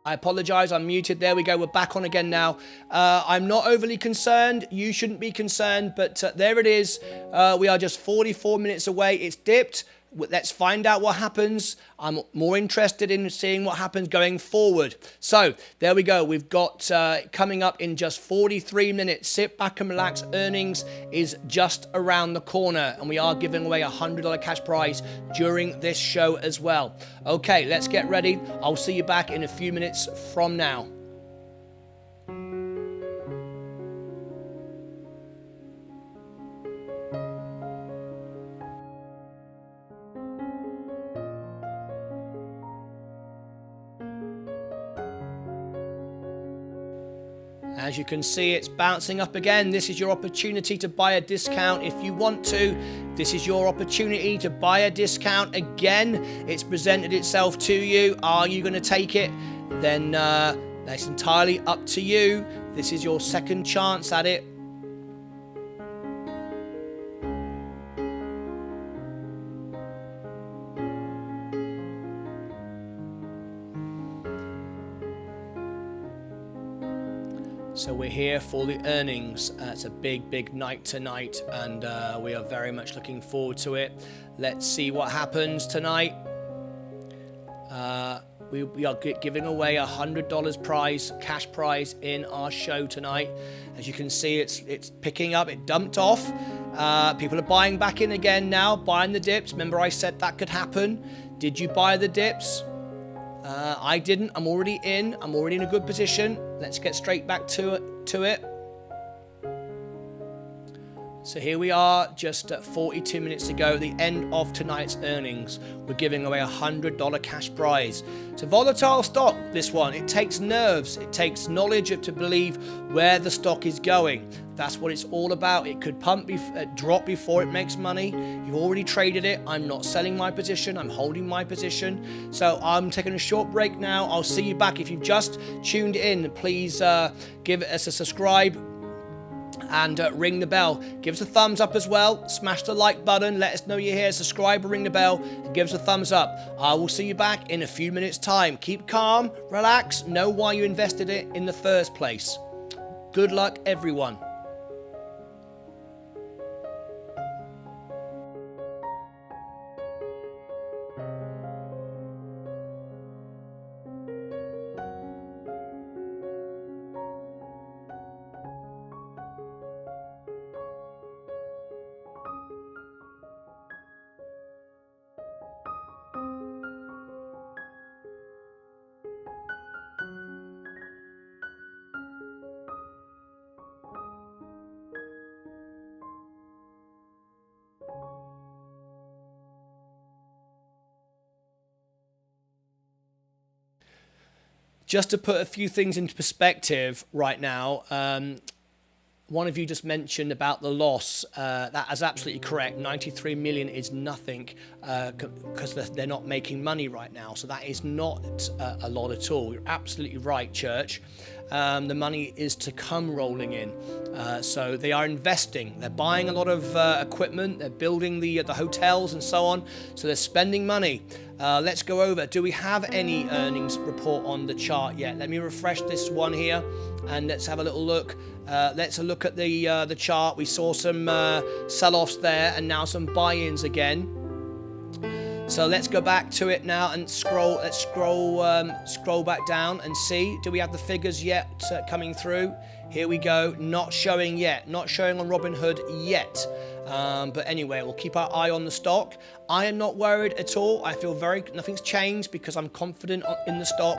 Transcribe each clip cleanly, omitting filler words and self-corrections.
I apologize, I'm muted. There we go, we're back on again now. I'm not overly concerned. You shouldn't be concerned, but there it is. We are just 44 minutes away. It's dipped. Let's find out what happens. I'm more interested in seeing what happens going forward. So there we go. We've got coming up in just 43 minutes. Sit back and relax. Earnings is just around the corner, and we are giving away a $100 cash prize during this show as well. Okay, let's get ready. I'll see you back in a few minutes from now. As you can see, it's bouncing up again. This is your opportunity to buy a discount if you want to. This is your opportunity to buy a discount again. It's presented itself to you. Are you going to take it? Then that's entirely up to you. This is your second chance at it. So we're here for the earnings. It's a big night tonight, and we are very much looking forward to it. Let's see what happens tonight. We are giving away a $100 prize, cash prize in our show tonight. As you can see, it's picking up. It dumped off. People are buying back in again now, buying the dips. Remember I said that could happen. Did you buy the dips? I didn't. I'm already in. I'm already in a good position. Let's get straight back to it. So here we are, just 42 minutes to go, the end of tonight's earnings. We're giving away a $100 cash prize. It's a volatile stock, this one. It takes nerves. It takes knowledge to believe where the stock is going. That's what it's all about. It could drop before it makes money. You've already traded it. I'm not selling my position. I'm holding my position. So I'm taking a short break now. I'll see you back. If you've just tuned in, please give us a subscribe and ring the bell. Give us a thumbs up as well. Smash the like button. Let us know you're here. Subscribe or ring the bell and give us a thumbs up. I will see you back in a few minutes time. Keep calm, relax, know why you invested it in the first place. Good luck, everyone. Just to put a few things into perspective right now, one of you just mentioned about the loss. That is absolutely correct. 93 million is nothing because they're not making money right now. So that is not a lot at all. You're absolutely right, church. The money is to come rolling in. So they are investing. They're buying a lot of equipment. They're building the hotels and so on. So they're spending money. Let's go over. Do we have any earnings report on the chart yet? Let me refresh this one here and let's have a little look. Let's look at the chart. We saw some sell-offs there and now some buy-ins again. So let's go back to it now and scroll. Let's scroll back down and see. Do we have the figures yet coming through? Here we go. Not showing yet. Not showing on Robinhood yet. But anyway, we'll keep our eye on the stock. I am not worried at all. I feel nothing's changed because I'm confident in the stock,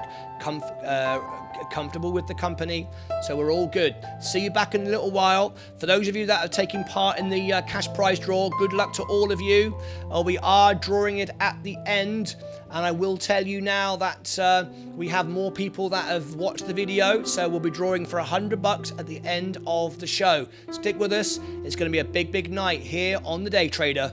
comfortable with the company. So we're all good. See you back in a little while. For those of you that are taking part in the cash prize draw, good luck to all of you. We are drawing it at the end. And I will tell you now that we have more people that have watched the video. So we'll be drawing for $100 at the end of the show. Stick with us. It's going to be a big night here on The Day Trader.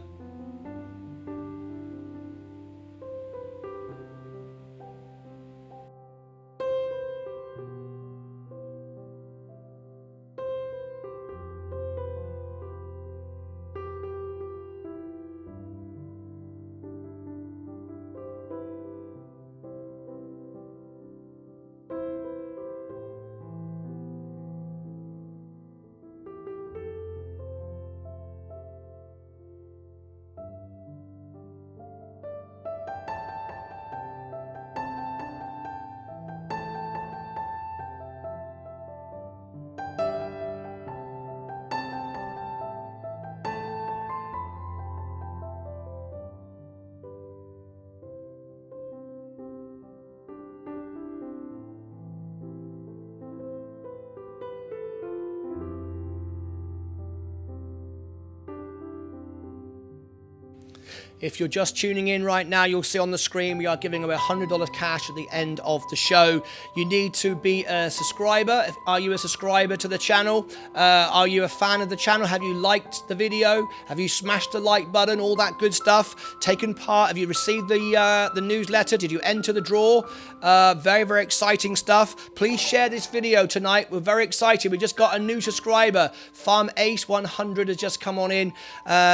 If you're just tuning in right now, you'll see on the screen we are giving away $100 cash at the end of the show. You need to be a subscriber. Are you a subscriber to the channel? Are you a fan of the channel? Have you liked the video? Have you smashed the like button? All that good stuff. Taken part? Have you received the newsletter? Did you enter the draw? Very, very exciting stuff. Please share this video tonight. We're very excited. We just got a new subscriber. Farm Ace 100 has just come on in.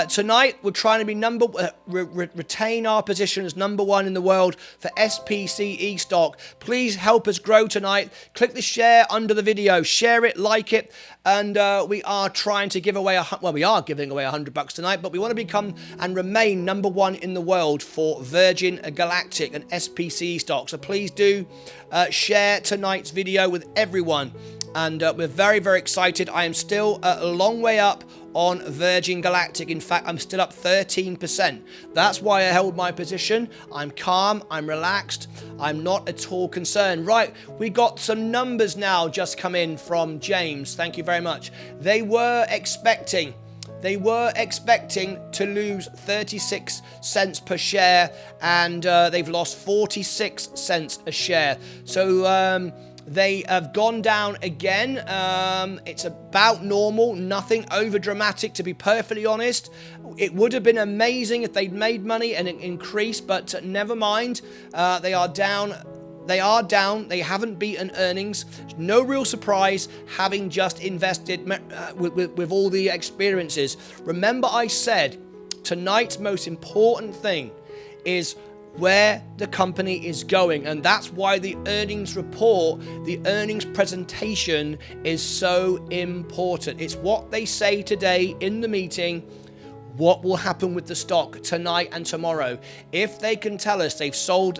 Tonight, we're trying to be retain our position as #1 in the world for SPCE stock. Please help us grow tonight. Click the share under the video. Share it, like it, and we are trying to give away we are giving away $100 tonight, but we want to become and remain #1 in the world for Virgin Galactic and SPCE stock. So please do share tonight's video with everyone. And we're very, very excited. I am still a long way up on Virgin Galactic. In fact, I'm still up 13%. That's why I held my position. I'm calm. I'm relaxed. I'm not at all concerned. Right, we got some numbers now just come in from James. Thank you very much. They were expecting to lose 36 cents per share, and they've lost 46 cents a share. So they have gone down again. It's about normal, nothing over dramatic, to be perfectly honest. It would have been amazing if they'd made money and it increased, but never mind. They are down. They are down. They haven't beaten earnings. No real surprise, having just invested with all the experiences. Remember, I said tonight's most important thing is where the company is going, and that's why the earnings report, the earnings presentation is so important. It's what they say today in the meeting, what will happen with the stock tonight and tomorrow. If they can tell us they've sold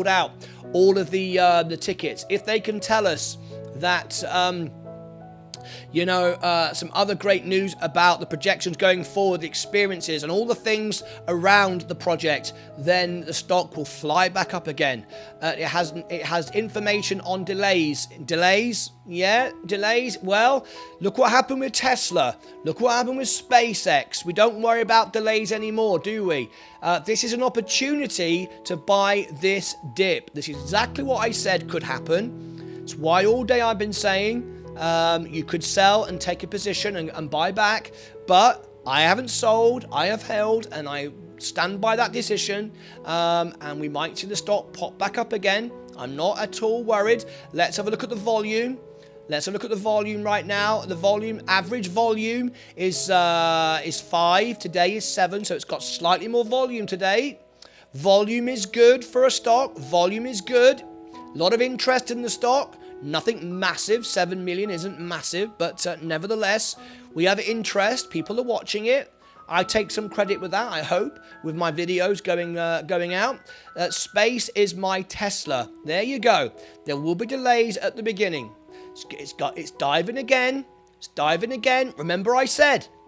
out all of the tickets, if they can tell us that some other great news about the projections going forward, the experiences and all the things around the project, then the stock will fly back up again. It has information on delays. Yeah, delays. Well, look what happened with Tesla. Look what happened with SpaceX. We don't worry about delays anymore, do we? This is an opportunity to buy this dip. This is exactly what I said could happen. It's why all day I've been saying you could sell and take a position and buy back, but I haven't sold. I have held, and I stand by that decision. And we might see the stock pop back up again. I'm not at all worried. Let's have a look at the volume. Let's have a look at the volume right now. The volume, average volume is 5. Today is 7, so it's got slightly more volume today. Volume is good for a stock. Volume is good. A lot of interest in the stock. Nothing massive. 7 million isn't massive, but nevertheless, we have interest. People are watching it. I take some credit with that, I hope, with my videos going out. Space is my Tesla. There you go. There will be delays at the beginning. It's diving again. It's diving again. Remember,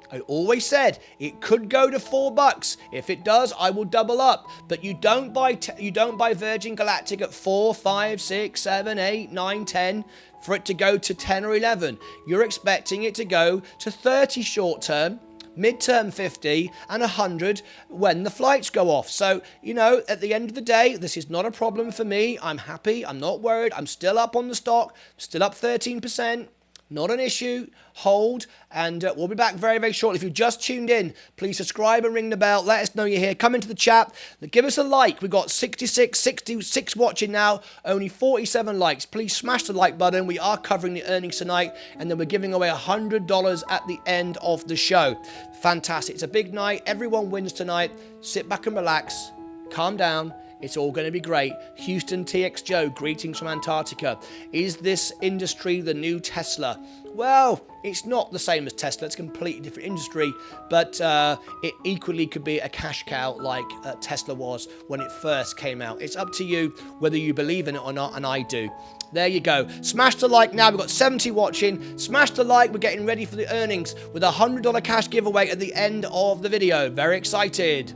I always said it could go to $4. If it does, I will double up. But you don't buy Virgin Galactic at 4, 5, 6, 7, 8, 9, 10 for it to go to 10 or 11. You're expecting it to go to 30 short term, mid-term 50, and 100 when the flights go off. So, at the end of the day, this is not a problem for me. I'm happy. I'm not worried. I'm still up on the stock, still up 13%. Not an issue. Hold, and we'll be back very, very shortly. If you just tuned in, please subscribe and ring the bell. Let us know you're here. Come into the chat. Give us a like. We've got 66 watching now. Only 47 likes. Please smash the like button. We are covering the earnings tonight, and then we're giving away $100 at the end of the show. Fantastic. It's a big night. Everyone wins tonight. Sit back and relax. Calm down. It's all going to be great. Houston TX Joe, greetings from Antarctica. Is this industry the new Tesla? Well, it's not the same as Tesla. It's a completely different industry, but it equally could be a cash cow like Tesla was when it first came out. It's up to you whether you believe in it or not, and I do. There you go. Smash the like now. We've got 70 watching. Smash the like. We're getting ready for the earnings with a $100 cash giveaway at the end of the video. Very excited.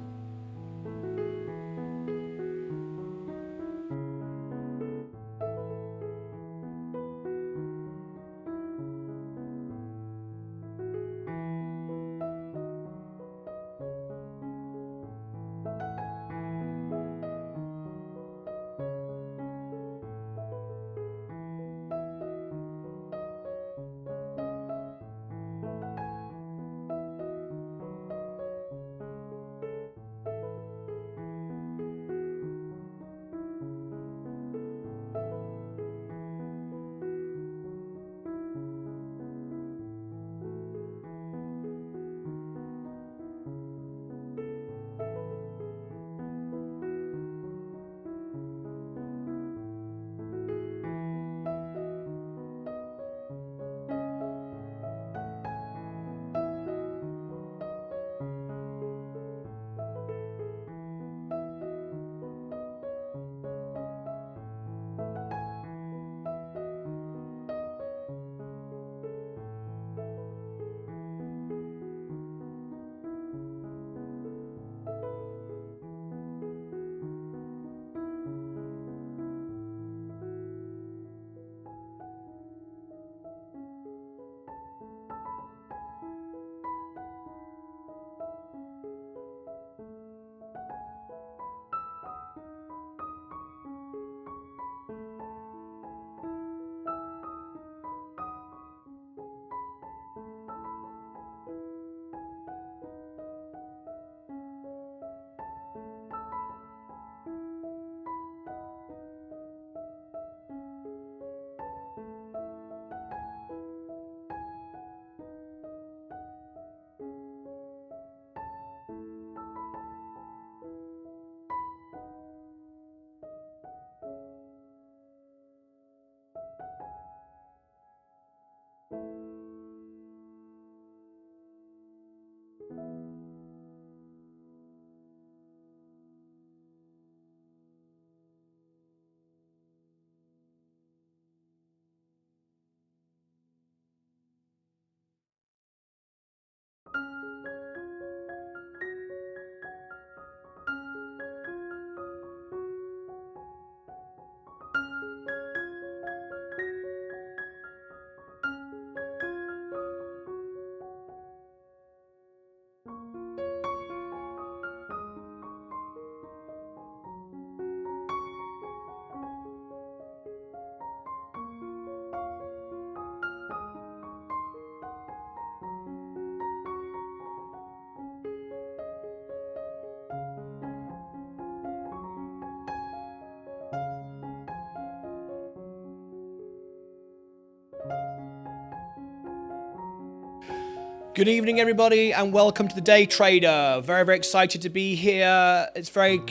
Good evening, everybody, and welcome to the Day Trader. Very, very excited to be here. It's very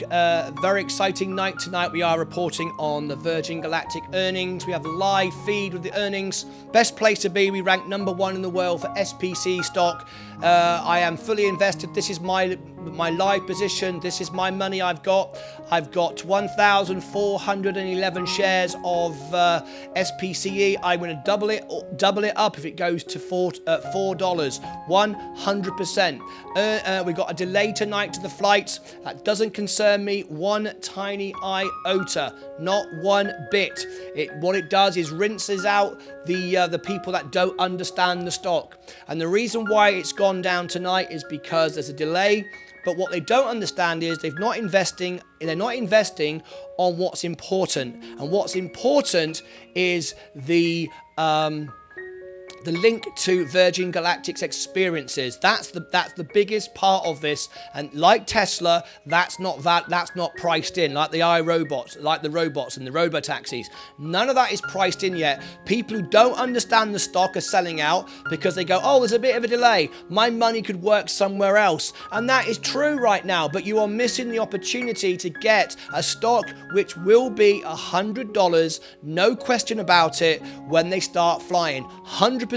exciting night tonight. We are reporting on the Virgin Galactic earnings. We have a live feed with the earnings. Best place to be. We rank #1 in the world for SPCE stock. I am fully invested. This is my live position. This is my money I've got. I've got 1,411 shares of SPCE. I'm going to double it up if it goes to $4. 100%. We've got a delay tonight to the flights. That doesn't concern me one tiny iota, not one bit. What it does is rinses out the people that don't understand the stock. And the reason why it's gone down tonight is because there's a delay. But what they don't understand is they're not investing on what's important. And what's important is the link to Virgin Galactic's experiences. That's the biggest part of this. And like Tesla, that's not priced in. Like the iRobots, like the robots and the robotaxis. None of that is priced in yet. People who don't understand the stock are selling out because they go, oh, there's a bit of a delay. My money could work somewhere else. And that is true right now, but you are missing the opportunity to get a stock which will be $100, no question about it, when they start flying. 100%,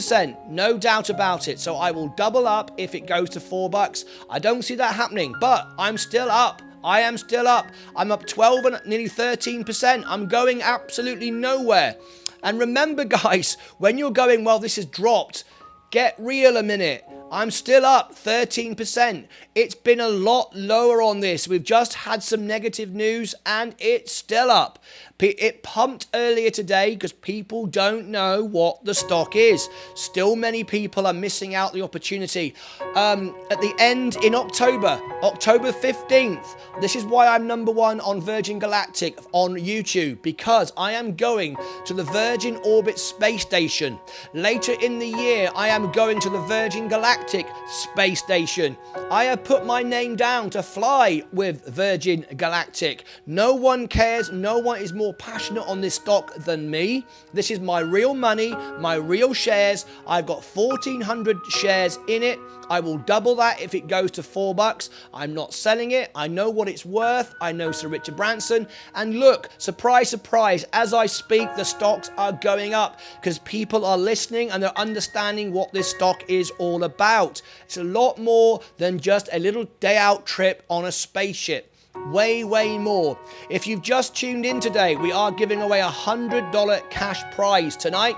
no doubt about it. So I will double up if it goes to $4. I don't see that happening, but I'm still up. I am still up. I'm up 12 and nearly 13%. I'm going absolutely nowhere. And remember, guys, when you're going, well, this has dropped, get real a minute. I'm still up 13%. It's been a lot lower on this. We've just had some negative news and it's still up. It pumped earlier today because people don't know what the stock is. Still many people are missing out the opportunity. At the end in October 15th, this is why I'm #1 on Virgin Galactic on YouTube, because I am going to the Virgin Orbit Space Station. Later in the year, I am going to the Virgin Galactic Space Station. I have put my name down to fly with Virgin Galactic. No one cares. No one is more passionate on this stock than me. This is my real money, my real shares. I've got 1,400 shares in it. I will double that if it goes to $4. I'm not selling it. I know what it's worth. I know Sir Richard Branson. And look, surprise, surprise, as I speak, the stocks are going up because people are listening and they're understanding what this stock is all about. It's a lot more than just a little day out trip on a spaceship. Way, way more. If you've just tuned in today, we are giving away a $100 cash prize tonight.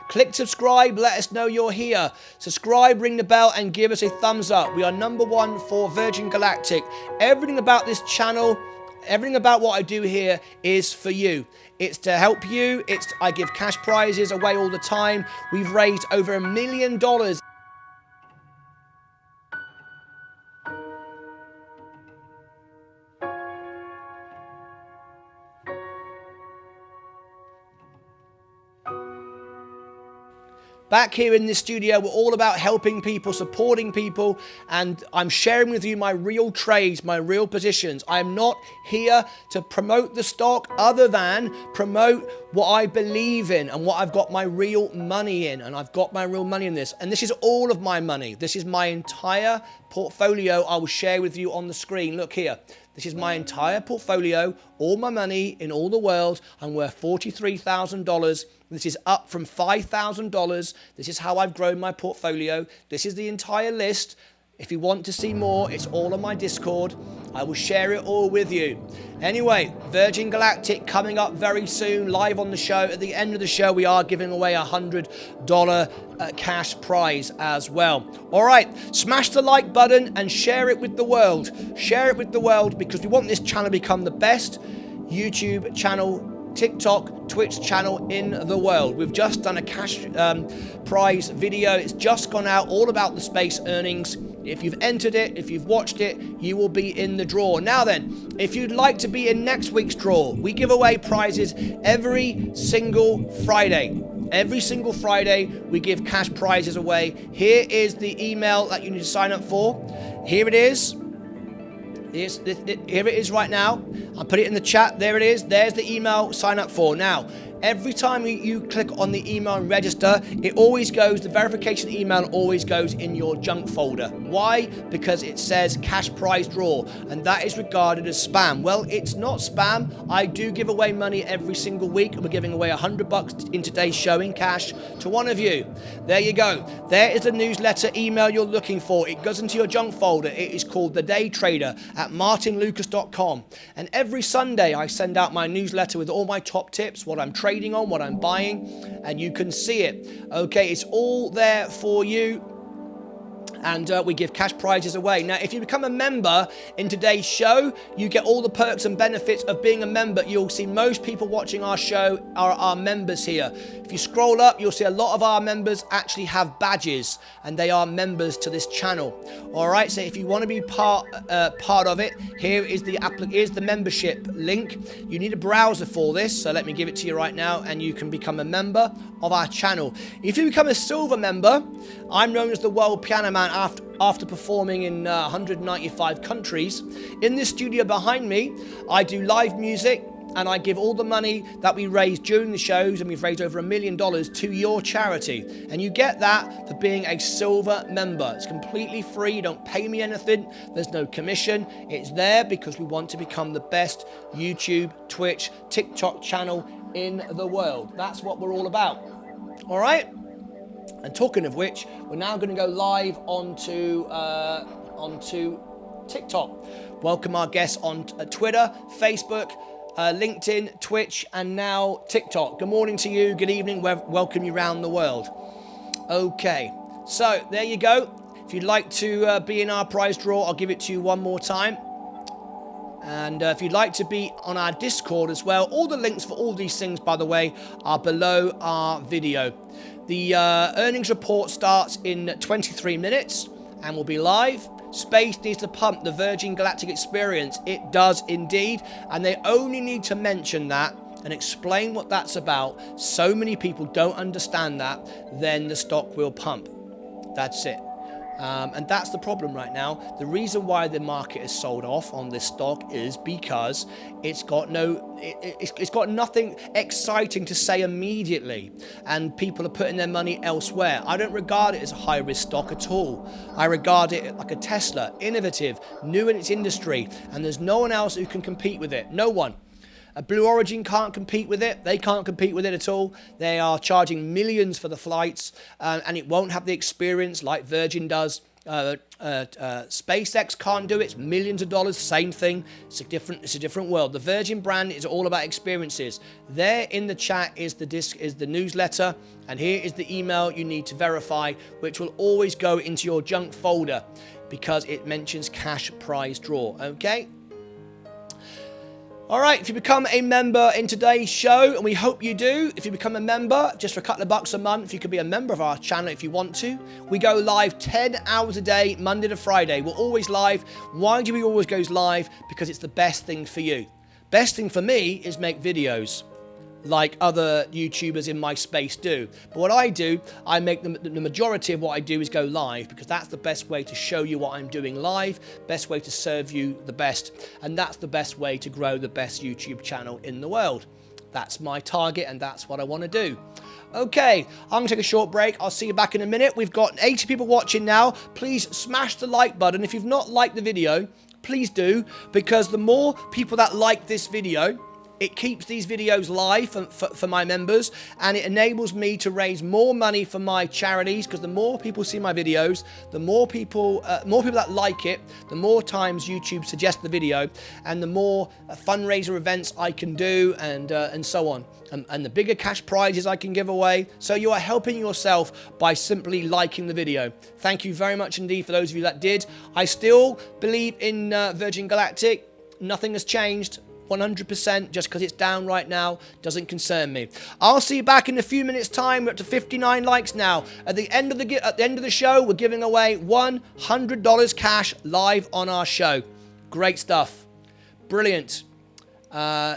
Click subscribe, let us know you're here. Subscribe, ring the bell, and give us a thumbs up. We are #1 for Virgin Galactic. Everything about this channel, everything about what I do here is for you. It's to help you. I give cash prizes away all the time. We've raised over $1 million. Back here in this studio, we're all about helping people, supporting people, and I'm sharing with you my real trades, my real positions. I'm not here to promote the stock other than promote what I believe in and what I've got my real money in, and I've got my real money in this. And this is all of my money. This is my entire portfolio I will share with you on the screen. Look here. This is my entire portfolio, all my money in all the world. I'm worth $43,000. This is up from $5,000. This is how I've grown my portfolio. This is the entire list. If you want to see more, it's all on my Discord. I will share it all with you. Anyway, Virgin Galactic coming up very soon, live on the show. At the end of the show, we are giving away a $100 cash prize as well. All right, smash the like button and share it with the world. Share it with the world because we want this channel to become the best YouTube channel, TikTok, Twitch channel in the world. We've just done a cash prize video. It's just gone out, all about the space earnings. If you've entered it, if you've watched it, you will be in the draw. Now then, if you'd like to be in next week's draw, we give away prizes every single Friday. Every single Friday, we give cash prizes away. Here is the email that you need to sign up for. Here it is. Here it is right now. I'll put it in the chat. There it is. There's the email sign up for. Now, Every time you click on the email and register, it always goes, the verification email always goes in your junk folder. Why? Because it says cash prize draw, and that is regarded as spam. Well, it's not spam. I do give away money every single week. We're giving away $100 in today's show in cash to one of you. There you go. There is the newsletter email you're looking for. It goes into your junk folder. It is called The Day Trader at martynlucas.com. And every Sunday I send out my newsletter with all my top tips, what I'm trading on, what I'm buying, and you can see it. Okay, it's all there for you. And we give cash prizes away. Now, if you become a member in today's show, you get all the perks and benefits of being a member. You'll see most people watching our show are our members here. If you scroll up, you'll see a lot of our members actually have badges, and they are members to this channel. All right, so if you want to be part of it, here is the membership link. You need a browser for this, so let me give it to you right now, and you can become a member of our channel. If you become a silver member, I'm known as the World Piano Man after performing in 195 countries. In this studio behind me, I do live music, and I give all the money that we raise during the shows, and we've raised over $1 million to your charity. And you get that for being a silver member. It's completely free. You don't pay me anything. There's no commission. It's there because we want to become the best YouTube, Twitch, TikTok channel in the world. That's what we're all about. All right? And talking of which, we're now going to go live onto TikTok. Welcome our guests on Twitter, Facebook, LinkedIn, Twitch, and now TikTok. Good morning to you. Good evening. Welcome you around the world. Okay, so there you go. If you'd like to be in our prize draw, I'll give it to you one more time. And if you'd like to be on our Discord as well, all the links for all these things, by the way, are below our video. The earnings report starts in 23 minutes and will be live. Space needs to pump the Virgin Galactic experience. It does indeed. And they only need to mention that and explain what that's about. So many people don't understand that. Then the stock will pump. That's it. And that's the problem right now. The reason why the market is sold off on this stock is because it's got nothing exciting to say immediately, and people are putting their money elsewhere. I don't regard it as a high-risk stock at all. I regard it like a Tesla, innovative, new in its industry, and there's no one else who can compete with it. No one. A Blue Origin can't compete with it. They can't compete with it at all. They are charging millions for the flights, and it won't have the experience like Virgin does. SpaceX can't do it. It's millions of dollars. Same thing. It's a different world. The Virgin brand is all about experiences. There in the chat is the newsletter, and here is the email you need to verify, which will always go into your junk folder because it mentions cash prize draw. Okay. All right, if you become a member in today's show, and we hope you do, if you become a member just for a couple of bucks a month, you could be a member of our channel if you want to. We go live 10 hours a day, Monday to Friday. We're always live. Why do we always go live? Because it's the best thing for you. Best thing for me is make videos like other YouTubers in my space do. But what I do, I make the majority of what I do is go live, because that's the best way to show you what I'm doing live, best way to serve you the best, and that's the best way to grow the best YouTube channel in the world. That's my target, and that's what I want to do. Okay, I'm going to take a short break. I'll see you back in a minute. We've got 80 people watching now. Please smash the like button. If you've not liked the video, please do, because the more people that like this video, it keeps these videos live for my members, and it enables me to raise more money for my charities, because the more people see my videos, the more people that like it, the more times YouTube suggests the video, and the more fundraiser events I can do, and so on. And the bigger cash prizes I can give away. So you are helping yourself by simply liking the video. Thank you very much indeed for those of you that did. I still believe in Virgin Galactic. Nothing has changed. 100%, just because it's down right now doesn't concern me. I'll see you back in a few minutes time. We're up to 59 likes now. At the end of the show, we're giving away $100 cash live on our show. Great stuff. Brilliant.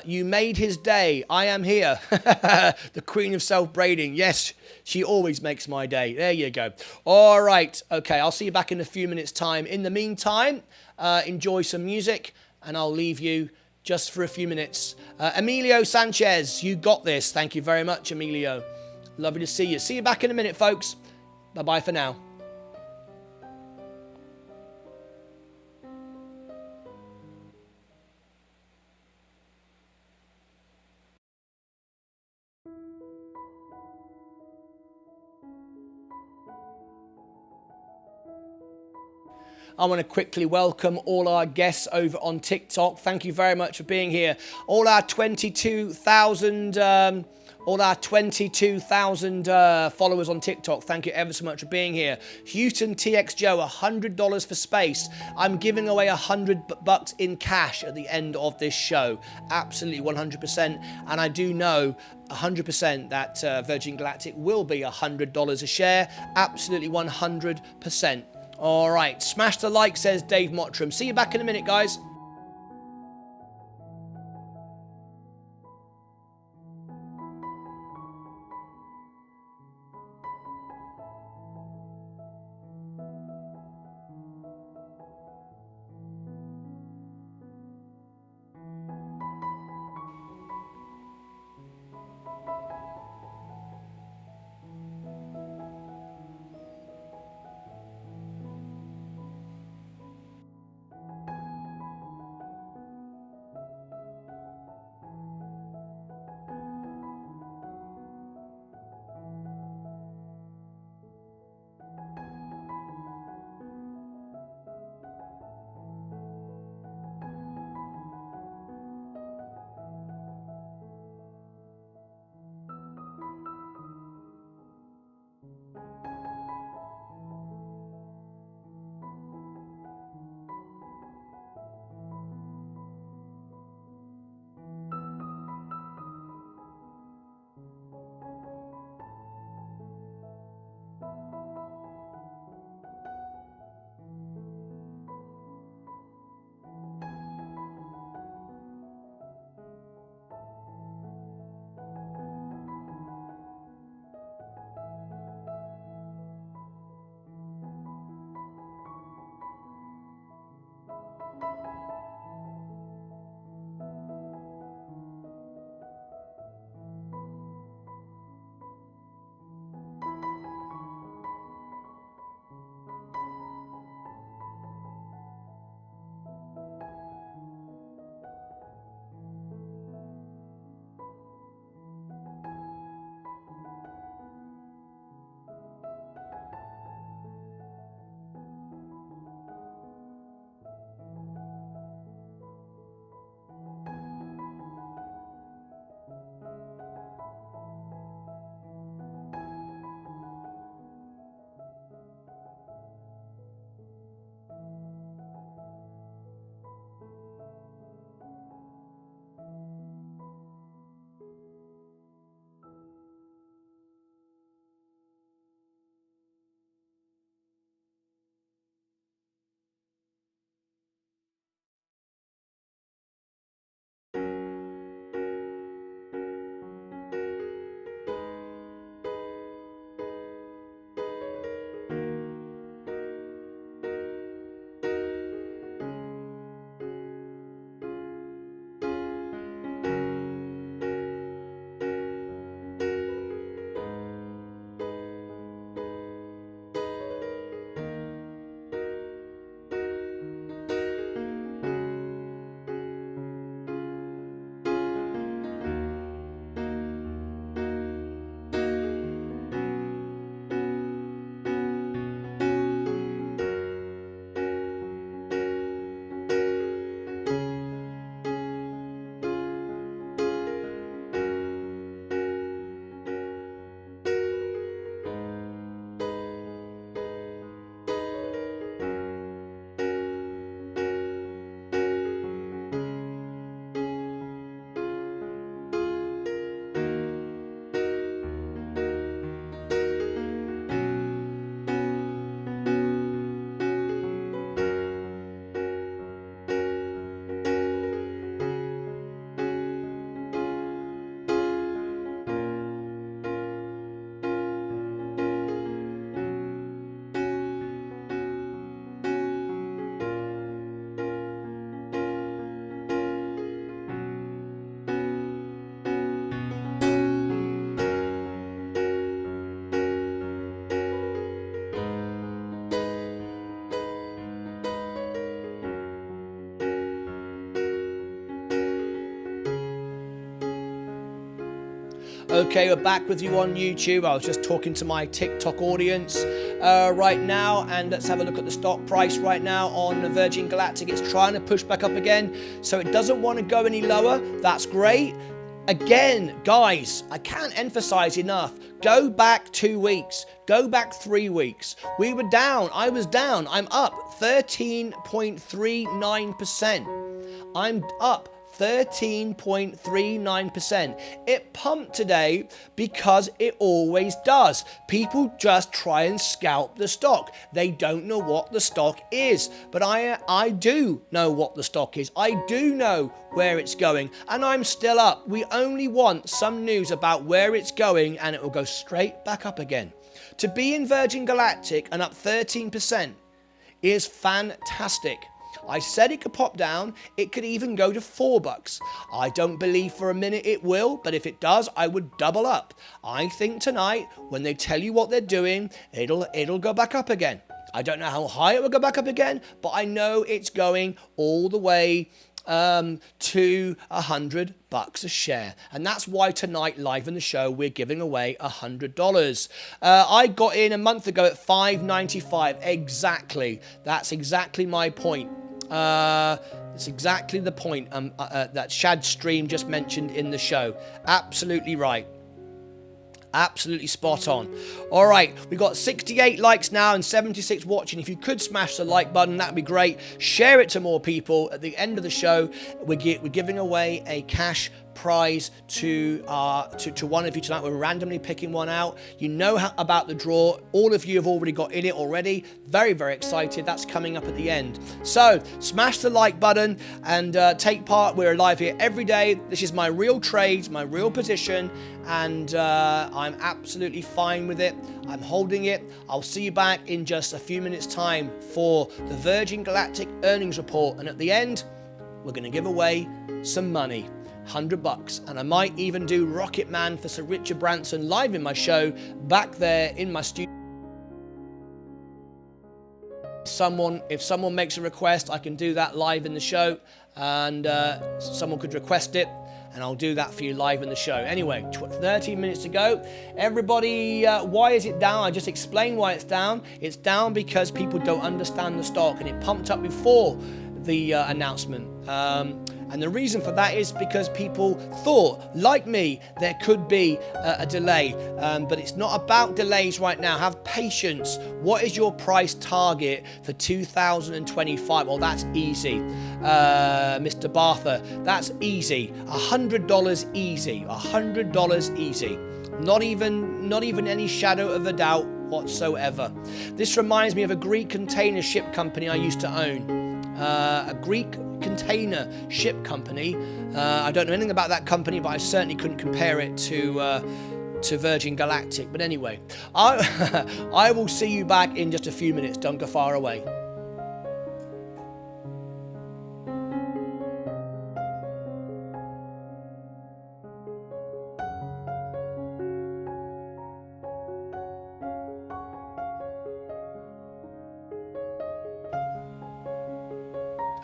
You made his day. I am here. The queen of self-braiding. Yes, she always makes my day. There you go. All right. Okay, I'll see you back in a few minutes time. In the meantime, enjoy some music, and I'll leave you just for a few minutes. Emilio Sanchez, you got this. Thank you very much, Emilio. Lovely to see you. See you back in a minute, folks. Bye-bye for now. I want to quickly welcome all our guests over on TikTok. Thank you very much for being here. All our 22,000 followers on TikTok, thank you ever so much for being here. Houston TX Joe, $100 for space. I'm giving away $100 in cash at the end of this show. Absolutely 100%. And I do know 100% that Virgin Galactic will be $100 a share. Absolutely 100%. All right, smash the like, says Dave Mottram. See you back in a minute, guys. Okay, we're back with you on YouTube. I was just talking to my TikTok audience right now, and let's have a look at the stock price right now on Virgin Galactic. It's trying to push back up again, so it doesn't want to go any lower. That's great. Again, guys, I can't emphasize enough. Go back 2 weeks. Go back 3 weeks. We were down. I was down. I'm up 13.39%. I'm up 13.39%. It pumped today because it always does. People just try and scalp the stock. They don't know what the stock is. But I do know what the stock is. I do know where it's going, and I'm still up. We only want some news about where it's going and it will go straight back up again. To be in Virgin Galactic and up 13% is fantastic. I said it could pop down. It could even go to $4. I don't believe for a minute it will, but if it does, I would double up. I think tonight, when they tell you what they're doing, it'll go back up again. I don't know how high it will go back up again, but I know it's going all the way to $100 a share, and that's why tonight live in the show we're giving away $100. I got in a month ago at $5.95 exactly. That's exactly my point. It's exactly the point that Shad Stream just mentioned in the show. Absolutely right. Absolutely spot on. All right, we've got 68 likes now and 76 watching. If you could smash the like button, that'd be great. Share it to more people. At the end of the show, we're giving away a cash prize to one of you tonight. We're randomly picking one out. You know about the draw. All of you have already got in it already. Very, very excited. That's coming up at the end. So smash the like button and take part. We're live here every day. This is my real trades, my real position, and I'm absolutely fine with it. I'm holding it. I'll see you back in just a few minutes time for the Virgin Galactic earnings report, and at the end we're going to give away some money. $100, and I might even do Rocket Man for Sir Richard Branson live in my show back there in my studio. If someone makes a request, I can do that live in the show, and someone could request it, and I'll do that for you live in the show. Anyway, 13 minutes to go. Everybody, why is it down? I just explained why it's down. It's down because people don't understand the stock, and it pumped up before the announcement. And the reason for that is because people thought, like me, there could be a delay. But it's not about delays right now. Have patience. What is your price target for 2025? Well, that's easy, Mr. Bartha. That's easy. $100 easy. $100 easy. Not even any shadow of a doubt whatsoever. This reminds me of a Greek container ship company I used to own. A Greek container ship company. I don't know anything about that company, but I certainly couldn't compare it to Virgin Galactic. But anyway, I will see you back in just a few minutes. Don't go far away.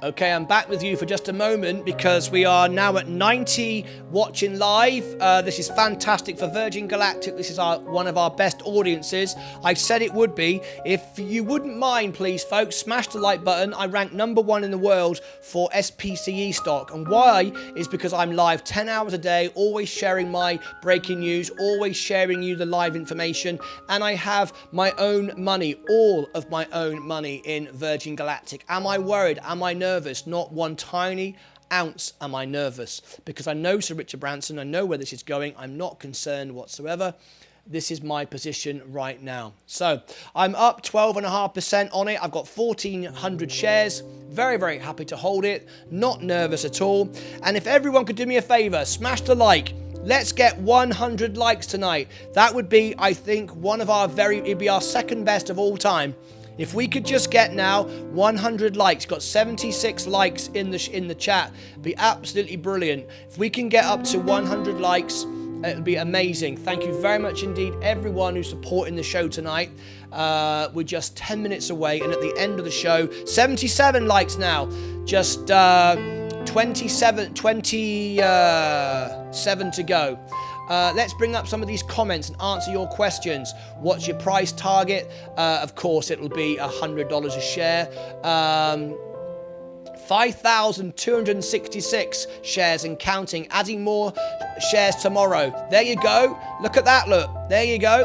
Okay, I'm back with you for just a moment because we are now at 90 watching live. This is fantastic for Virgin Galactic. This is one of our best audiences. I said it would be. If you wouldn't mind, please, folks, smash the like button. I rank #1 in the world for SPCE stock. And why is because I'm live 10 hours a day, always sharing my breaking news, always sharing you the live information. And I have my own money, all of my own money in Virgin Galactic. Am I worried? Am I nervous? Not one tiny ounce am I nervous, because I know Sir Richard Branson. I know where this is going. I'm not concerned whatsoever. This is my position right now. So I'm up 12.5% on it. I've got 1,400 shares. Very, very happy to hold it. Not nervous at all. And if everyone could do me a favor, smash the like. Let's get 100 likes tonight. That would be, I think, it'd be our second best of all time. If we could just get now 100 likes, got 76 likes in the chat, it'd be absolutely brilliant. If we can get up to 100 likes, it would be amazing. Thank you very much indeed, everyone who's supporting the show tonight. We're just 10 minutes away, and at the end of the show, 77 likes now. Just 27 to go. let's bring up some of these comments and answer your questions. What's your price target? Of course, it'll be $100 a share. 5,266 shares and counting, adding more shares tomorrow. There you go. Look at that, look. There you go.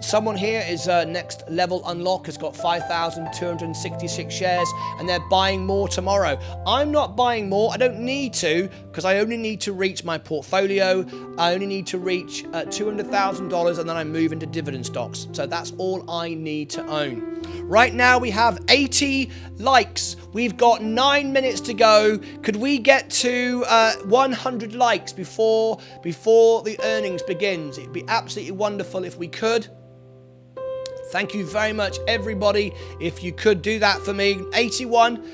Someone here is next level unlock, has got 5,266 shares, and they're buying more tomorrow. I'm not buying more. I don't need to, because I only need to reach my portfolio. I only need to reach $200,000, and then I move into dividend stocks. So that's all I need to own. Right now we have 80 likes. We've got 9 minutes to go. Could we get to 100 likes before the earnings begins? It'd be absolutely wonderful if we could. Thank you very much, everybody. If you could do that for me. 81.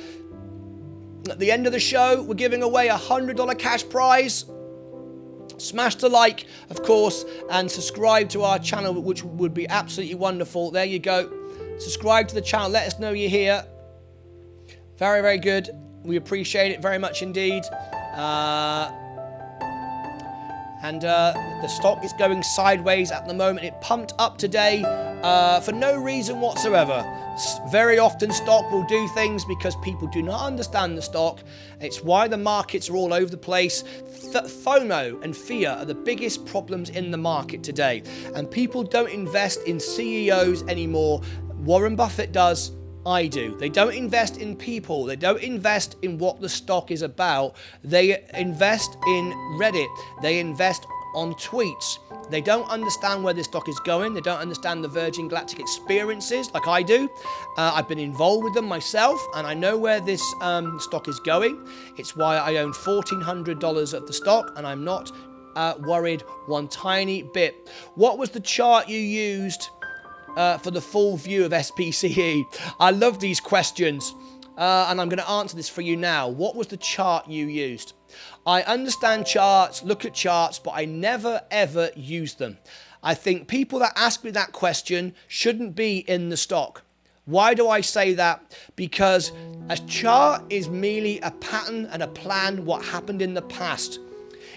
At the end of the show, we're giving away a $100 cash prize. Smash the like, of course, and subscribe to our channel, which would be absolutely wonderful. There you go. Subscribe to the channel. Let us know you're here. Very, very good. We appreciate it very much indeed. The stock is going sideways at the moment. It pumped up today for no reason whatsoever. Very often stock will do things because people do not understand the stock. It's why the markets are all over the place. FOMO and fear are the biggest problems in the market today. And people don't invest in CEOs anymore. Warren Buffett does. I do. They don't invest in people. They don't invest in what the stock is about. They invest in Reddit. They invest on tweets. They don't understand where this stock is going. They don't understand the Virgin Galactic experiences like I do. I've been involved with them myself, and I know where this stock is going. It's why I own $1,400 of the stock, and I'm not worried one tiny bit. What was the chart you used for the full view of SPCE? I love these questions, and I'm going to answer this for you now. What was the chart you used? I understand charts, look at charts, but I never ever use them. I think people that ask me that question shouldn't be in the stock. Why do I say that? Because a chart is merely a pattern and a plan what happened in the past.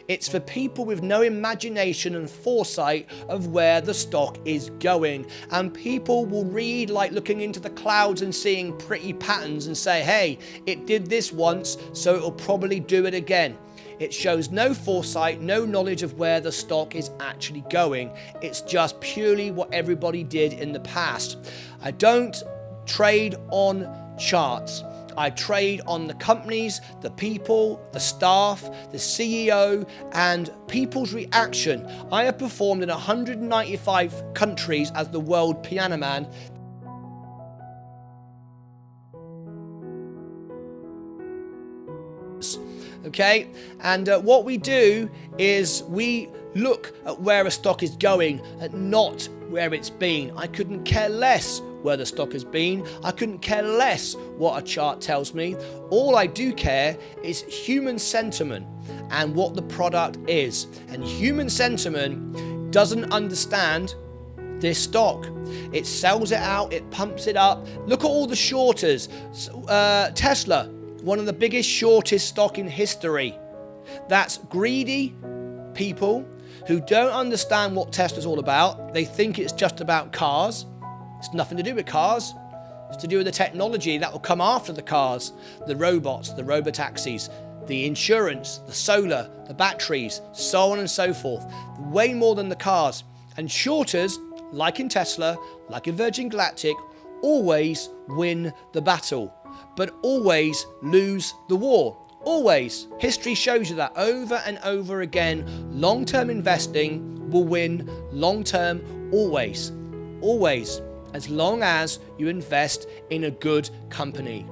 It's for people with no imagination and foresight of where the stock is going. And people will read like looking into the clouds and seeing pretty patterns and say, hey, it did this once, so it'll probably do it again. It shows no foresight, no knowledge of where the stock is actually going. It's just purely what everybody did in the past. I don't trade on charts. I trade on the companies, the people, the staff, the CEO, and people's reaction. I have performed in 195 countries as the world piano man. Okay, and what we do is we look at where a stock is going and not where it's been. I couldn't care less where the stock has been. I couldn't care less what a chart tells me. All I do care is human sentiment and what the product is. And human sentiment doesn't understand this stock. It sells it out, it pumps it up. Look at all the shorters. Tesla, one of the biggest shortest stock in history. That's greedy people who don't understand what Tesla's all about. They think it's just about cars. It's nothing to do with cars. It's to do with the technology that will come after the cars, the robots, the robotaxis, the insurance, the solar, the batteries, so on and so forth. Way more than the cars. And shorters, like in Tesla, like in Virgin Galactic, always win the battle, but always lose the war. Always. History shows you that over and over again. Long-term investing will win long-term always. Always. As long as you invest in a good company.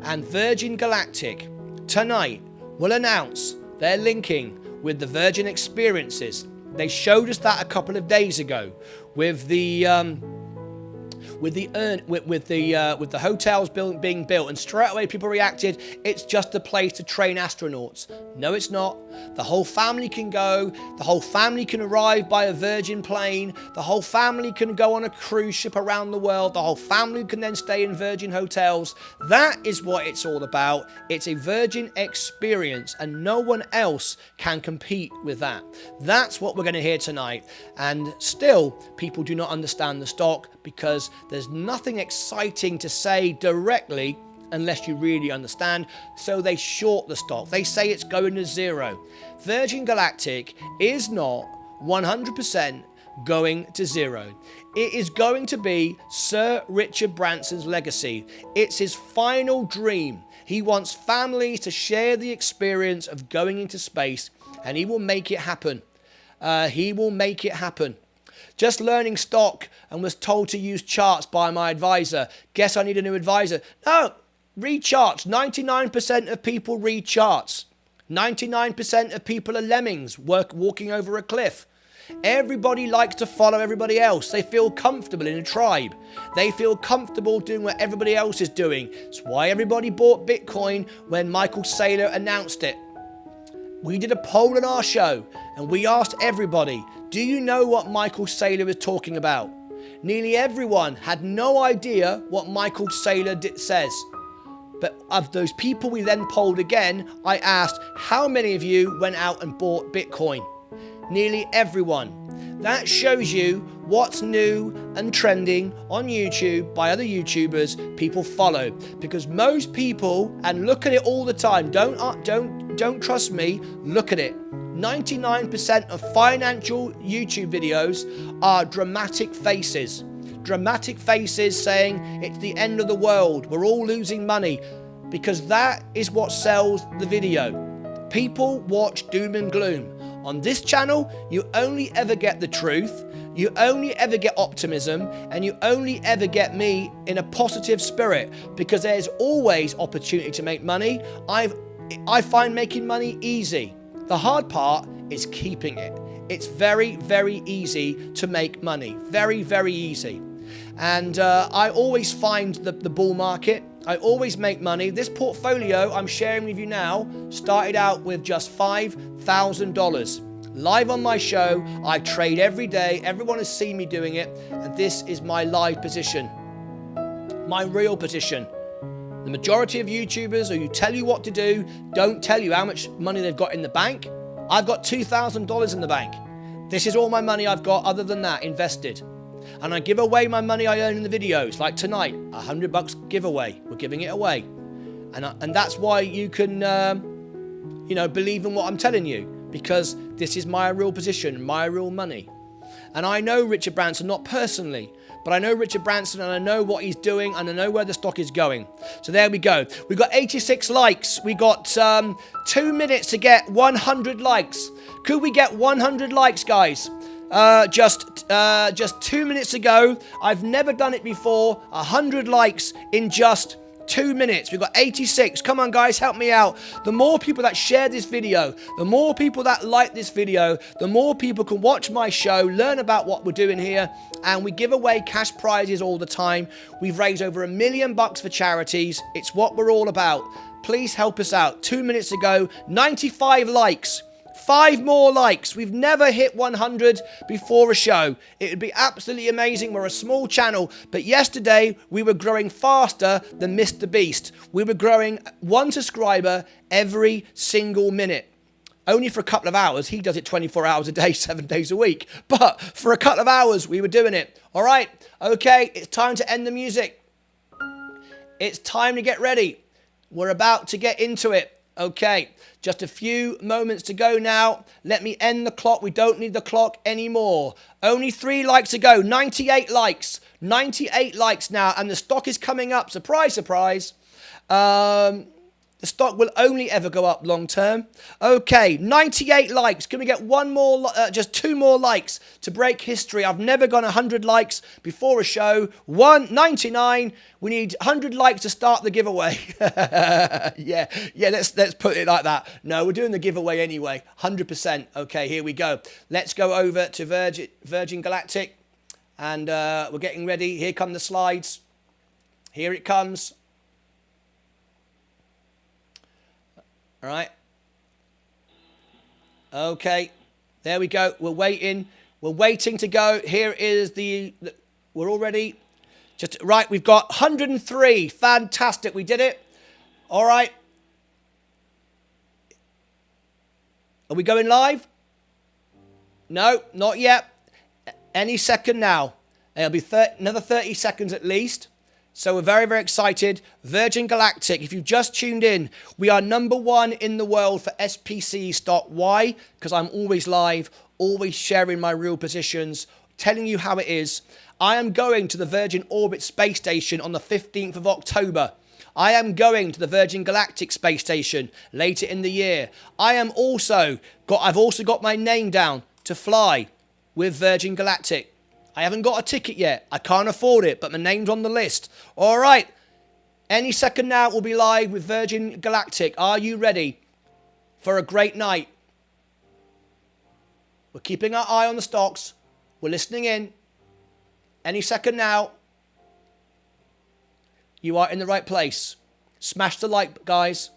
And Virgin Galactic tonight will announce they're linking with the Virgin experiences. They showed us that a couple of days ago with the with the hotels being built, and straight away people reacted, it's just a place to train astronauts. No, it's not. The whole family can go. The whole family can arrive by a Virgin plane. The whole family can go on a cruise ship around the world. The whole family can then stay in Virgin hotels. That is what it's all about. It's a Virgin experience, and no one else can compete with that. That's what we're going to hear tonight. And still, people do not understand the stock because there's nothing exciting to say directly unless you really understand. So they short the stock. They say it's going to zero. Virgin Galactic is not 100% going to zero. It is going to be Sir Richard Branson's legacy. It's his final dream. He wants families to share the experience of going into space, and he will make it happen. He will make it happen. Just learning stock and was told to use charts by my advisor. Guess I need a new advisor. No, read charts. 99% of people read charts. 99% of people are lemmings walking over a cliff. Everybody likes to follow everybody else. They feel comfortable in a tribe. They feel comfortable doing what everybody else is doing. It's why everybody bought Bitcoin when Michael Saylor announced it. We did a poll on our show and we asked everybody, do you know what Michael Saylor is talking about? Nearly everyone had no idea what Michael Saylor says. But of those people we then polled again, I asked, how many of you went out and bought Bitcoin? Nearly everyone. That shows you what's new and trending on YouTube by other YouTubers people follow. Because most people, and look at it all the time, don't trust me, look at it. 99% of financial YouTube videos are dramatic faces. Dramatic faces saying it's the end of the world, we're all losing money, because that is what sells the video. People watch doom and gloom. On this channel, you only ever get the truth, you only ever get optimism, and you only ever get me in a positive spirit, because there's always opportunity to make money. I find making money easy. The hard part is keeping it. It's very, very easy to make money. Very, very easy. And I always find the bull market. I always make money. This portfolio I'm sharing with you now started out with just $5,000. Live on my show, I trade every day. Everyone has seen me doing it. And this is my live position. My real position. The majority of YouTubers who tell you what to do don't tell you how much money they've got in the bank. I've got $2,000 in the bank. This is all my money I've got other than that invested. And I give away my money I earn in the videos. Like tonight, $100 giveaway. We're giving it away. And that's why you can, believe in what I'm telling you. Because this is my real position, my real money. And I know Richard Branson, not personally, but I know Richard Branson and I know what he's doing and I know where the stock is going. So there we go. We've got 86 likes. We got 2 minutes to get 100 likes. Could we get 100 likes, guys? Just 2 minutes ago. I've never done it before. 100 likes in just 2 minutes. We've got 86. Come on, guys, help me out. The more people that share this video, the more people that like this video, the more people can watch my show, learn about what we're doing here, and we give away cash prizes all the time. We've raised over $1 million for charities. It's what we're all about. Please help us out. 2 minutes ago, 95 likes. 5 more likes. We've never hit 100 before a show. It would be absolutely amazing. We're a small channel, but yesterday we were growing faster than Mr. Beast. We were growing 1 subscriber every single minute. Only for a couple of hours. He does it 24 hours a day, 7 days a week. But for a couple of hours, we were doing it. All right. Okay. It's time to end the music. It's time to get ready. We're about to get into it. Okay, just a few moments to go now. Let me end the clock. We don't need the clock anymore. Only 3 likes to go. 98 likes. 98 likes now. And the stock is coming up. Surprise, surprise. The stock will only ever go up long term. Okay, 98 likes. Can we get one more, just 2 more likes to break history? I've never gone 100 likes before a show. 99. We need 100 likes to start the giveaway. yeah, let's put it like that. No, we're doing the giveaway anyway. 100%. Okay, here we go. Let's go over to Virgin Galactic. And we're getting ready. Here come the slides. Here it comes. All right. Okay. There we go. We're waiting. We're waiting to go. Here is we're already right. We've got 103. Fantastic. We did it. All right. Are we going live? No, not yet. Any second now. It'll be another 30 seconds at least. So we're very, very excited. Virgin Galactic, if you've just tuned in, we are #1 in the world for SPCE stock. Why? Because I'm always live, always sharing my real positions, telling you how it is. I am going to the Virgin Orbit space station on the 15th of October. I am going to the Virgin Galactic space station later in the year. I've also got my name down to fly with Virgin Galactic. I haven't got a ticket yet. I can't afford it, but my name's on the list. All right. Any second now, we'll be live with Virgin Galactic. Are you ready for a great night? We're keeping our eye on the stocks. We're listening in. Any second now. You are in the right place. Smash the like, guys.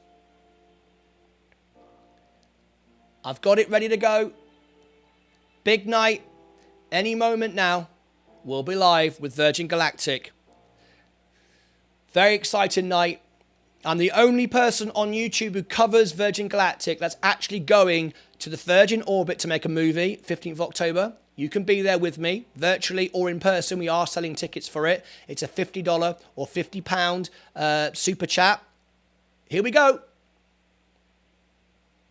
I've got it ready to go. Big night. Any moment now, we'll be live with Virgin Galactic. Very exciting night. I'm the only person on YouTube who covers Virgin Galactic that's actually going to the Virgin Orbit to make a movie, 15th of October. You can be there with me, virtually or in person. We are selling tickets for it. It's a $50 or £50 super chat. Here we go.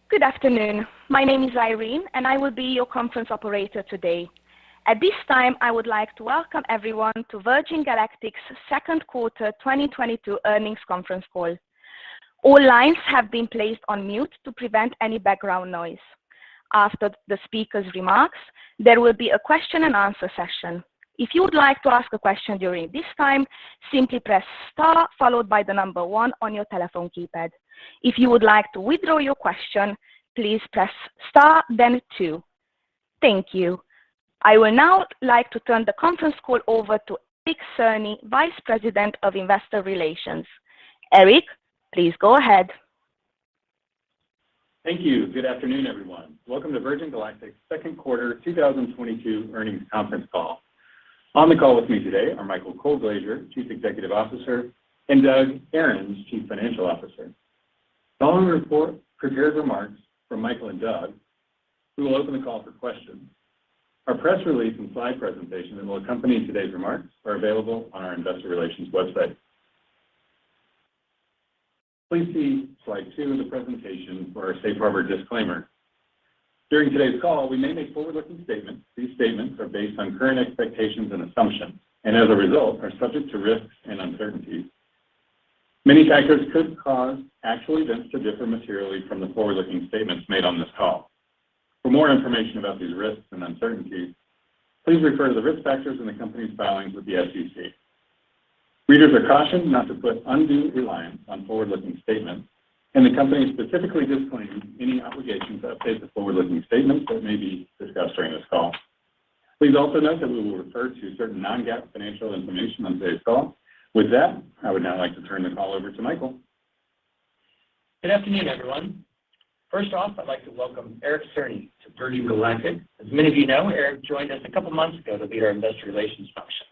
Good afternoon. My name is Irene, and I will be your conference operator today. At this time, I would like to welcome everyone to Virgin Galactic's second quarter 2022 earnings conference call. All lines have been placed on mute to prevent any background noise. After the speaker's remarks, there will be a question and answer session. If you would like to ask a question during this time, simply press star followed by the number 1 on your telephone keypad. If you would like to withdraw your question, please press star then 2. Thank you. I will now like to turn the conference call over to Eric Cerny, Vice President of Investor Relations. Eric, please go ahead. Thank you. Good afternoon, everyone. Welcome to Virgin Galactic's second quarter 2022 earnings conference call. On the call with me today are Michael Colglazier, Chief Executive Officer, and Doug Ahrens, Chief Financial Officer. Following prepared remarks from Michael and Doug, we will open the call for questions. Our press release and slide presentation that will accompany today's remarks are available on our investor relations website. Please see slide 2 of the presentation for our safe harbor disclaimer. During today's call, we may make forward-looking statements. These statements are based on current expectations and assumptions, and as a result, are subject to risks and uncertainties. Many factors could cause actual events to differ materially from the forward-looking statements made on this call. For more information about these risks and uncertainties, please refer to the risk factors in the company's filings with the SEC. Readers are cautioned not to put undue reliance on forward-looking statements, and the company specifically disclaims any obligation to update the forward-looking statements that may be discussed during this call. Please also note that we will refer to certain non-GAAP financial information on today's call. With that, I would now like to turn the call over to Michael. Good afternoon, everyone. First off, I'd like to welcome Eric Cerny to Virgin Galactic. As many of you know, Eric joined us a couple months ago to lead our investor relations function.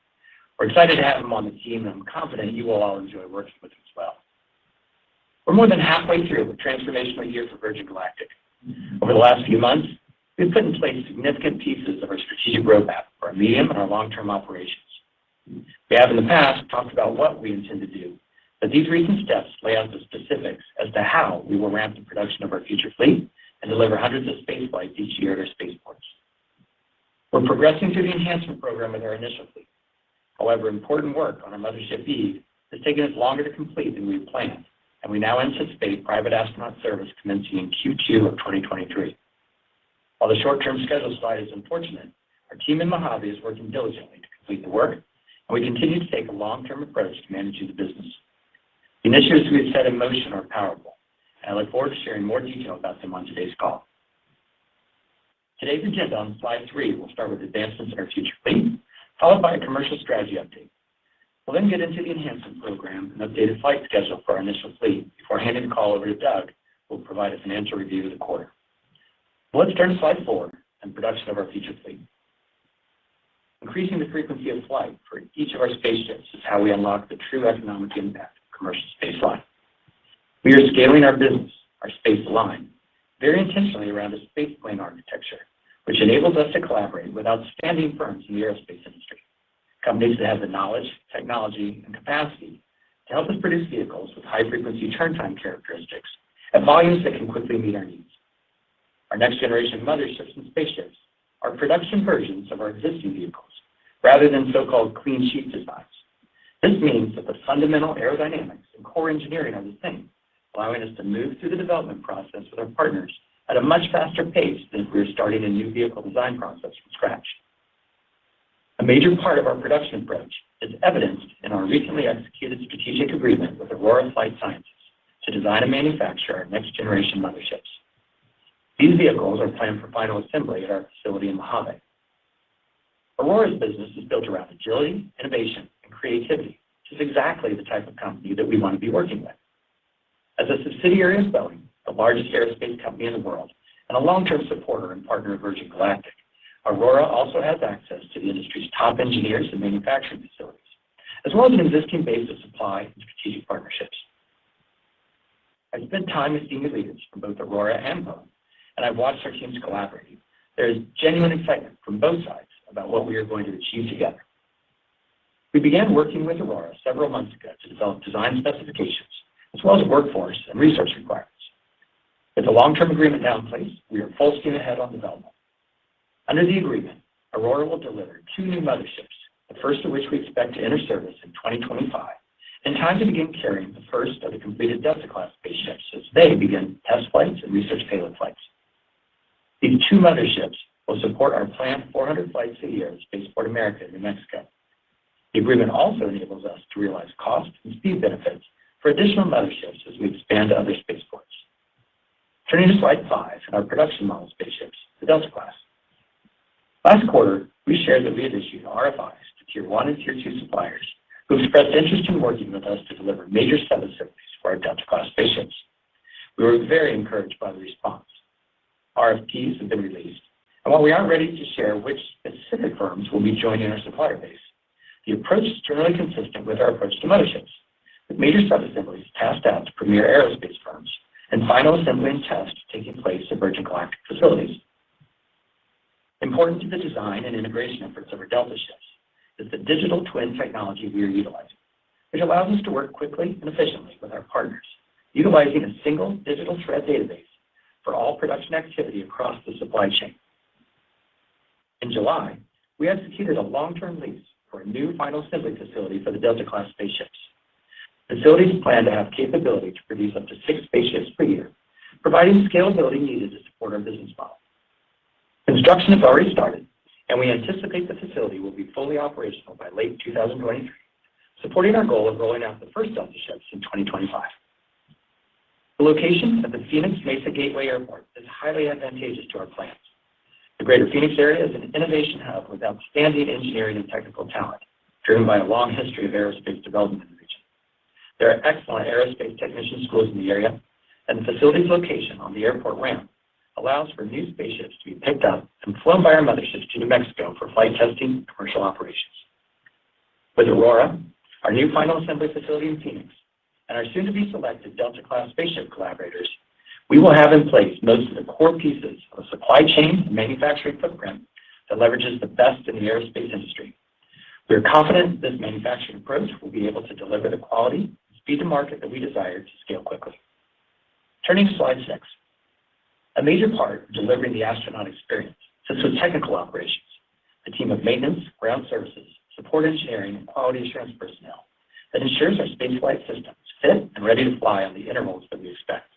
We're excited to have him on the team, and I'm confident you will all enjoy working with him as well. We're more than halfway through a transformational year for Virgin Galactic. Over the last few months, we've put in place significant pieces of our strategic roadmap for our medium and our long-term operations. We have in the past talked about what we intend to do, but these recent steps lay out the specifics as to how we will ramp the production of our future fleet and deliver hundreds of space flights each year at our spaceports. We're progressing through the enhancement program with our initial fleet. However, important work on our mothership Eve has taken us longer to complete than we had planned, and we now anticipate private astronaut service commencing in Q2 of 2023. While the short-term schedule slide is unfortunate, our team in Mojave is working diligently to complete the work, and we continue to take a long-term approach to managing the business. The initiatives we have set in motion are powerful, and I look forward to sharing more detail about them on today's call. Today's agenda on slide 3 will start with advancements in our future fleet, followed by a commercial strategy update. We'll then get into the enhancement program and updated flight schedule for our initial fleet before handing the call over to Doug, who will provide a financial review of the quarter. Let's turn to slide 4 and production of our future fleet. Increasing the frequency of flight for each of our spaceships is how we unlock the true economic impact of commercial spaceflight. We are scaling our business, our space line, very intentionally around a spaceplane architecture, which enables us to collaborate with outstanding firms in the aerospace industry, companies that have the knowledge, technology, and capacity to help us produce vehicles with high-frequency turn time characteristics at volumes that can quickly meet our needs. Our next-generation motherships and spaceships are production versions of our existing vehicles, rather than so-called clean sheet designs. This means that the fundamental aerodynamics and core engineering are the same, allowing us to move through the development process with our partners at a much faster pace than if we were starting a new vehicle design process from scratch. A major part of our production approach is evidenced in our recently executed strategic agreement with Aurora Flight Sciences to design and manufacture our next-generation motherships. These vehicles are planned for final assembly at our facility in Mojave. Aurora's business is built around agility, innovation, and creativity, which is exactly the type of company that we want to be working with. As a subsidiary of Boeing, the largest aerospace company in the world, and a long-term supporter and partner of Virgin Galactic, Aurora also has access to the industry's top engineers and manufacturing facilities, as well as an existing base of supply and strategic partnerships. I've spent time with senior leaders from both Aurora and Boeing, and I've watched our teams collaborating. There is genuine excitement from both sides about what we are going to achieve together. We began working with Aurora several months ago to develop design specifications, as well as workforce and resource requirements. With a long-term agreement now in place, we are full steam ahead on development. Under the agreement, Aurora will deliver 2 new motherships, the first of which we expect to enter service in 2025, in time to begin carrying the first of the completed Delta-class spaceships as they begin test flights and research payload flights. These 2 motherships will support our planned 400 flights a year at Spaceport America in New Mexico. The agreement also enables us to realize cost and speed benefits for additional motherships as we expand to other spaceports. Turning to slide 5 and our production model spaceships, the Delta class. Last quarter, we shared that we had issued RFIs to Tier 1 and Tier 2 suppliers who expressed interest in working with us to deliver major sub-assemblies for our Delta class spaceships. We were very encouraged by the response. RFPs have been released, and while we aren't ready to share which specific firms will be joining our supplier base, the approach is generally consistent with our approach to motherships, with major sub-assemblies tasked out to premier aerospace firms and final assembly and test taking place at Virgin Galactic facilities. Important to the design and integration efforts of our Delta ships is the digital twin technology we are utilizing, which allows us to work quickly and efficiently with our partners, utilizing a single digital thread database for all production activity across the supply chain. In July, we executed a long-term lease for a new final assembly facility for the Delta-class spaceships. Facilities plan to have capability to produce up to 6 spaceships per year, providing the scalability needed to support our business model. Construction has already started, and we anticipate the facility will be fully operational by late 2023, supporting our goal of rolling out the first Delta ships in 2025. The location at the Phoenix Mesa Gateway Airport is highly advantageous to our plans. The greater Phoenix area is an innovation hub with outstanding engineering and technical talent, driven by a long history of aerospace development in the region. There are excellent aerospace technician schools in the area, and the facility's location on the airport ramp allows for new spaceships to be picked up and flown by our motherships to New Mexico for flight testing and commercial operations. With Aurora, our new final assembly facility in Phoenix, and our soon-to-be selected Delta-class spaceship collaborators, we will have in place most of the core pieces of a supply chain and manufacturing footprint that leverages the best in the aerospace industry. We are confident this manufacturing approach will be able to deliver the quality and speed to market that we desire to scale quickly. Turning to slide 6. A major part of delivering the astronaut experience sits with technical operations, a team of maintenance, ground services, support engineering, and quality assurance personnel that ensures our spaceflight systems fit and ready to fly on the intervals that we expect.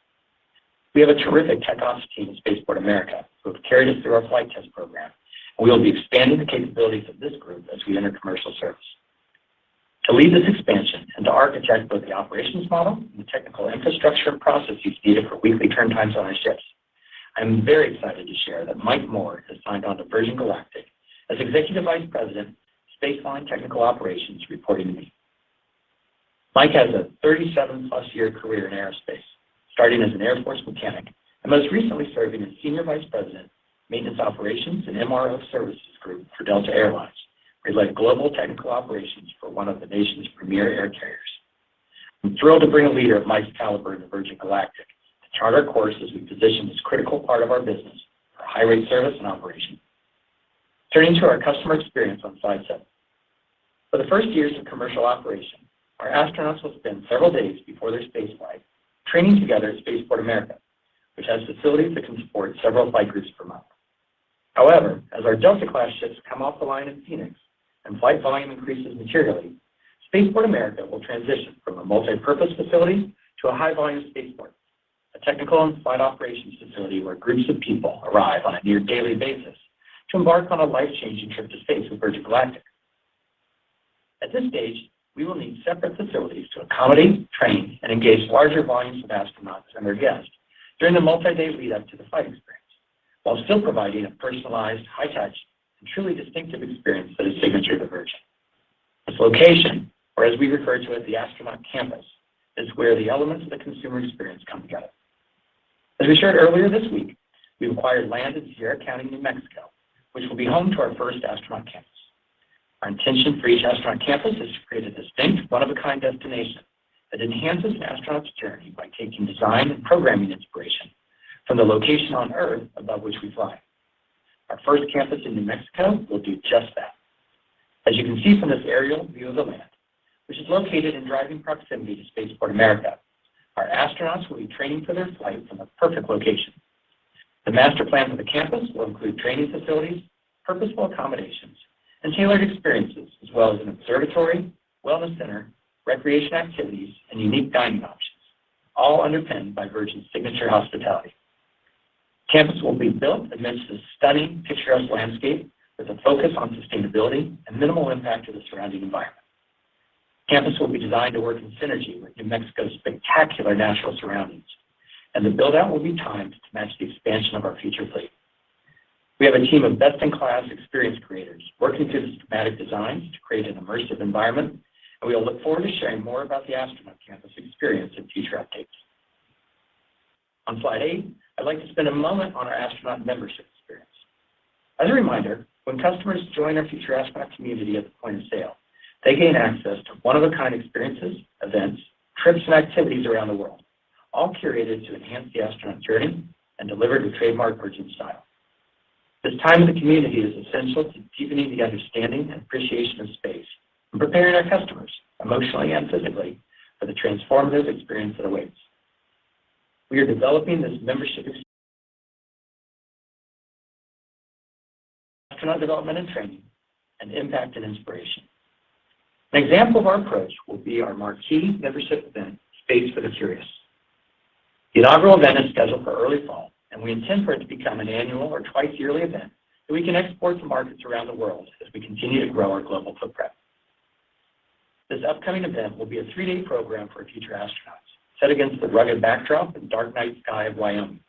We have a terrific tech ops team at Spaceport America who have carried us through our flight test program, and we will be expanding the capabilities of this group as we enter commercial service. To lead this expansion and to architect both the operations model and the technical infrastructure and processes needed for weekly turn times on our ships, I'm very excited to share that Mike Moore has signed on to Virgin Galactic as Executive Vice President, Spaceline Technical Operations, reporting to me. Mike has a 37-plus year career in aerospace, starting as an Air Force mechanic and most recently serving as Senior Vice President, Maintenance Operations and MRO Services Group for Delta Airlines, where he led global technical operations for one of the nation's premier air carriers. I'm thrilled to bring a leader of Mike's caliber into Virgin Galactic to chart our course as we position this critical part of our business for high-rate service and operation. Turning to our customer experience on slide 7. For the first years of commercial operation, our astronauts will spend several days before their spaceflight training together at Spaceport America, which has facilities that can support several flight groups per month. However, as our Delta-class ships come off the line in Phoenix and flight volume increases materially, Spaceport America will transition from a multi-purpose facility to a high-volume spaceport, a technical and flight operations facility where groups of people arrive on a near daily basis to embark on a life-changing trip to space with Virgin Galactic. At this stage, we will need separate facilities to accommodate, train, and engage larger volumes of astronauts and their guests during the multi-day lead-up to the flight experience, while still providing a personalized, high-touch, and truly distinctive experience that is signature to Virgin. This location, or as we refer to it, the astronaut campus, is where the elements of the consumer experience come together. As we shared earlier this week, we've acquired land in Sierra County, New Mexico, which will be home to our first astronaut campus. Our intention for each astronaut campus is to create a distinct, one-of-a-kind destination that enhances an astronaut's journey by taking design and programming inspiration from the location on Earth above which we fly. Our first campus in New Mexico will do just that. As you can see from this aerial view of the land, which is located in driving proximity to Spaceport America, our astronauts will be training for their flight from the perfect location. The master plan for the campus will include training facilities, purposeful accommodations, and tailored experiences, as well as an observatory, wellness center, recreation activities, and unique dining options, all underpinned by Virgin's signature hospitality. Campus will be built amidst a stunning, picturesque landscape with a focus on sustainability and minimal impact to the surrounding environment. Campus will be designed to work in synergy with New Mexico's spectacular natural surroundings, and the build-out will be timed to match the expansion of our future fleet. We have a team of best-in-class experience creators working through the schematic designs to create an immersive environment, and we will look forward to sharing more about the astronaut campus experience in future updates. On slide 8, I'd like to spend a moment on our astronaut membership experience. As a reminder, when customers join our future astronaut community at the point of sale, they gain access to one-of-a-kind experiences, events, trips, and activities around the world, all curated to enhance the astronaut journey and delivered with trademark Virgin style. This time in the community is essential to deepening the understanding and appreciation of space and preparing our customers, emotionally and physically, for the transformative experience that awaits. We are developing this membership experience, astronaut development and training, and impact and inspiration. An example of our approach will be our marquee membership event, Space for the Curious. The inaugural event is scheduled for early fall, and we intend for it to become an annual or twice-yearly event that we can export to markets around the world as we continue to grow our global footprint. This upcoming event will be a 3-day program for future astronauts, set against the rugged backdrop and dark night sky of Wyoming.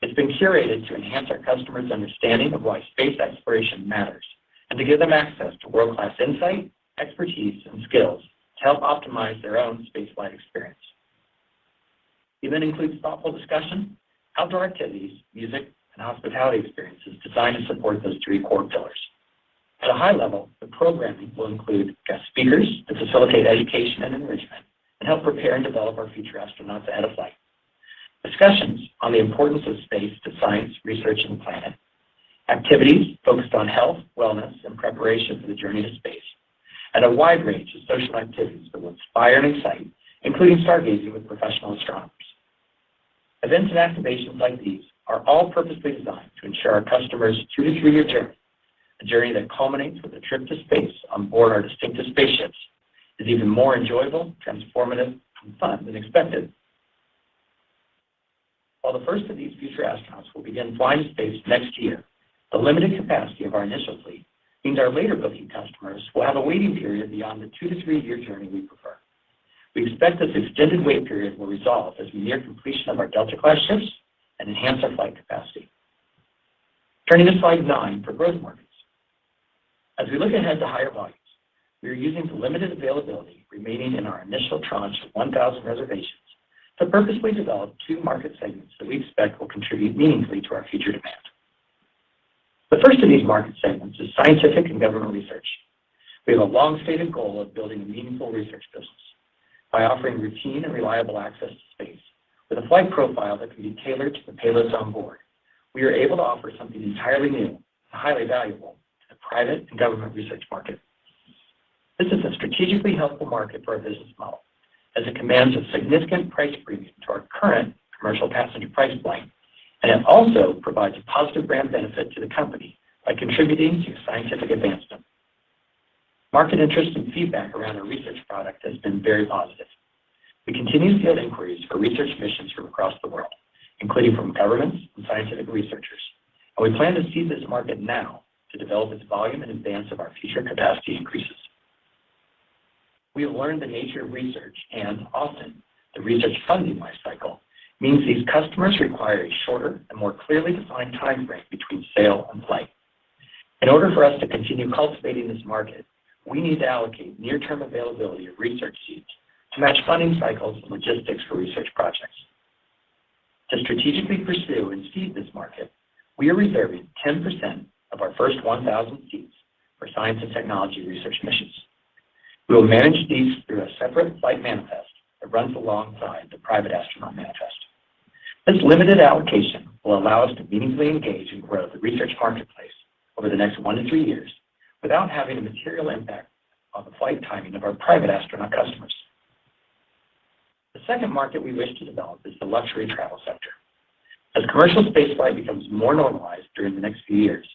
It's been curated to enhance our customers' understanding of why space exploration matters and to give them access to world-class insight, expertise, and skills to help optimize their own spaceflight experience. The event includes thoughtful discussion, outdoor activities, music, and hospitality experiences designed to support those 3 core pillars. At a high level, the programming will include guest speakers to facilitate education and enrichment and help prepare and develop our future astronauts ahead of flight. Discussions on the importance of space to science, research, and the planet. Activities focused on health, wellness, and preparation for the journey to space. And a wide range of social activities that will inspire and excite, including stargazing with professional astronomers. Events and activations like these are all purposely designed to ensure our customers' 2 to 3 year journey, a journey that culminates with a trip to space on board our distinctive spaceships, is even more enjoyable, transformative, and fun than expected. While the first of these future astronauts will begin flying to space next year, the limited capacity of our initial fleet means our later booking customers will have a waiting period beyond the 2 to 3 year journey we prefer. We expect this extended wait period will resolve as we near completion of our Delta-class ships and enhance our flight capacity. Turning to slide 9 for growth markets. As we look ahead to higher volumes, we are using the limited availability remaining in our initial tranche of 1,000 reservations to purposely develop 2 market segments that we expect will contribute meaningfully to our future demand. The first of these market segments is scientific and government research. We have a long-stated goal of building a meaningful research business by offering routine and reliable access to space with a flight profile that can be tailored to the payloads on board. We are able to offer something entirely new and highly valuable to the private and government research market. This is a strategically helpful market for our business model, as it commands a significant price premium to our current commercial passenger price point, and it also provides a positive brand benefit to the company by contributing to scientific advancement. Market interest and feedback around our research product has been very positive. We continue to field inquiries for research missions from across the world, including from governments and scientific researchers, and we plan to seize this market now to develop its volume in advance of our future capacity increases. We have learned the nature of research, and often the research funding life cycle means these customers require a shorter and more clearly defined time frame between sale and flight. In order for us to continue cultivating this market, we need to allocate near-term availability of research seats to match funding cycles and logistics for research projects. To strategically pursue and seed this market, we are reserving 10% of our first 1,000 seats for science and technology research missions. We will manage these through a separate flight manifest that runs alongside the private astronaut manifest. This limited allocation will allow us to meaningfully engage and grow the research marketplace over the next 1 to 3 years without having a material impact on the flight timing of our private astronaut customers. The second market we wish to develop is the luxury travel sector. As commercial spaceflight becomes more normalized during the next few years,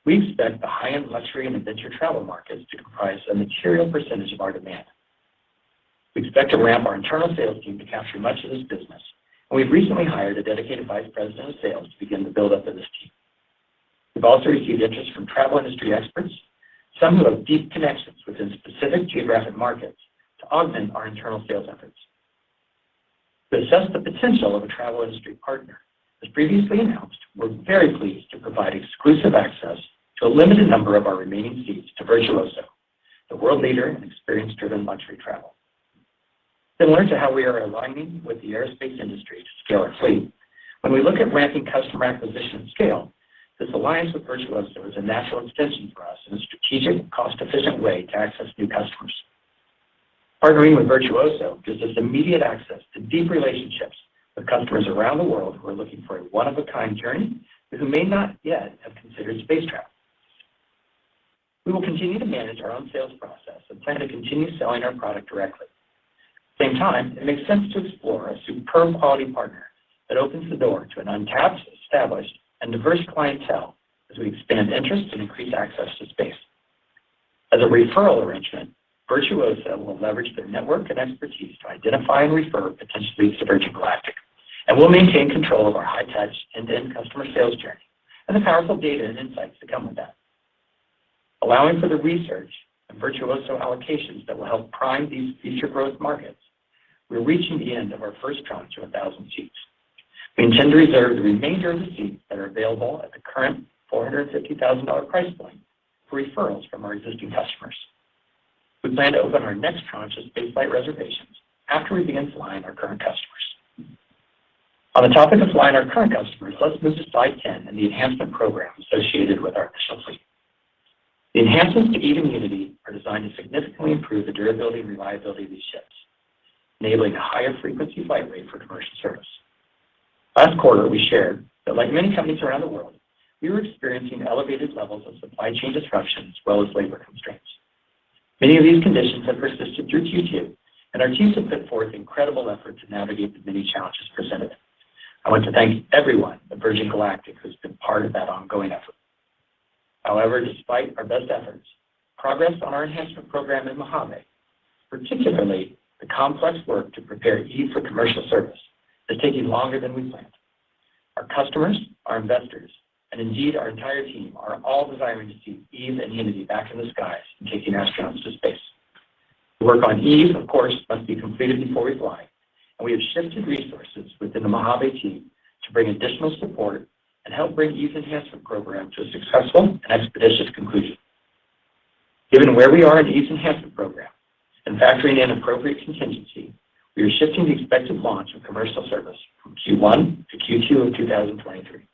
we expect the high-end luxury and adventure travel markets to comprise a material percentage of our demand. We expect to ramp our internal sales team to capture much of this business, and we've recently hired a dedicated vice president of sales to begin the buildup of this team. We've also received interest from travel industry experts, some who have deep connections within specific geographic markets, to augment our internal sales efforts. To assess the potential of a travel industry partner, as previously announced, we're very pleased to provide exclusive access to a limited number of our remaining seats to Virtuoso, the world leader in experience-driven luxury travel. Similar to how we are aligning with the aerospace industry to scale our fleet, when we look at ramping customer acquisition and scale, this alliance with Virtuoso is a natural extension for us in a strategic, cost-efficient way to access new customers. Partnering with Virtuoso gives us immediate access to deep relationships with customers around the world who are looking for a one-of-a-kind journey but who may not yet have considered space travel. We will continue to manage our own sales process and plan to continue selling our product directly. At the same time, it makes sense to explore a superb quality partner that opens the door to an untapped, established, and diverse clientele as we expand interest and increase access to space. As a referral arrangement, Virtuoso will leverage their network and expertise to identify and refer potential leads to Virgin Galactic, and will maintain control of our high-touch, end-to-end customer sales journey and the powerful data and insights that come with that. Allowing for the research and Virtuoso allocations that will help prime these future growth markets, we're reaching the end of our first tranche of 1,000 seats. We intend to reserve the remainder of the seats that are available at the current $450,000 price point for referrals from our existing customers. We plan to open our next tranche of spaceflight reservations after we begin flying our current customers. On the topic of flying our current customers, let's move to slide 10 and the enhancement program associated with our initial fleet. The enhancements to Eve and Unity are designed to significantly improve the durability and reliability of these ships, enabling a higher frequency flight rate for commercial service. Last quarter, we shared that like many companies around the world, we were experiencing elevated levels of supply chain disruption as well as labor constraints. Many of these conditions have persisted through Q2, and our teams have put forth incredible effort to navigate the many challenges presented. I want to thank everyone at Virgin Galactic who's been part of that ongoing effort. However, despite our best efforts, progress on our enhancement program in Mojave, particularly the complex work to prepare Eve for commercial service, is taking longer than we planned. Our customers, our investors, and indeed our entire team are all desiring to see Eve and Unity back in the skies and taking astronauts to space. The work on Eve, of course, must be completed before we fly, and we have shifted resources within the Mojave team to bring additional support and help bring Eve's enhancement program to a successful and expeditious conclusion. Given where we are in each enhancement program and factoring in appropriate contingency, we are shifting the expected launch of commercial service from Q1 to Q2 of 2023.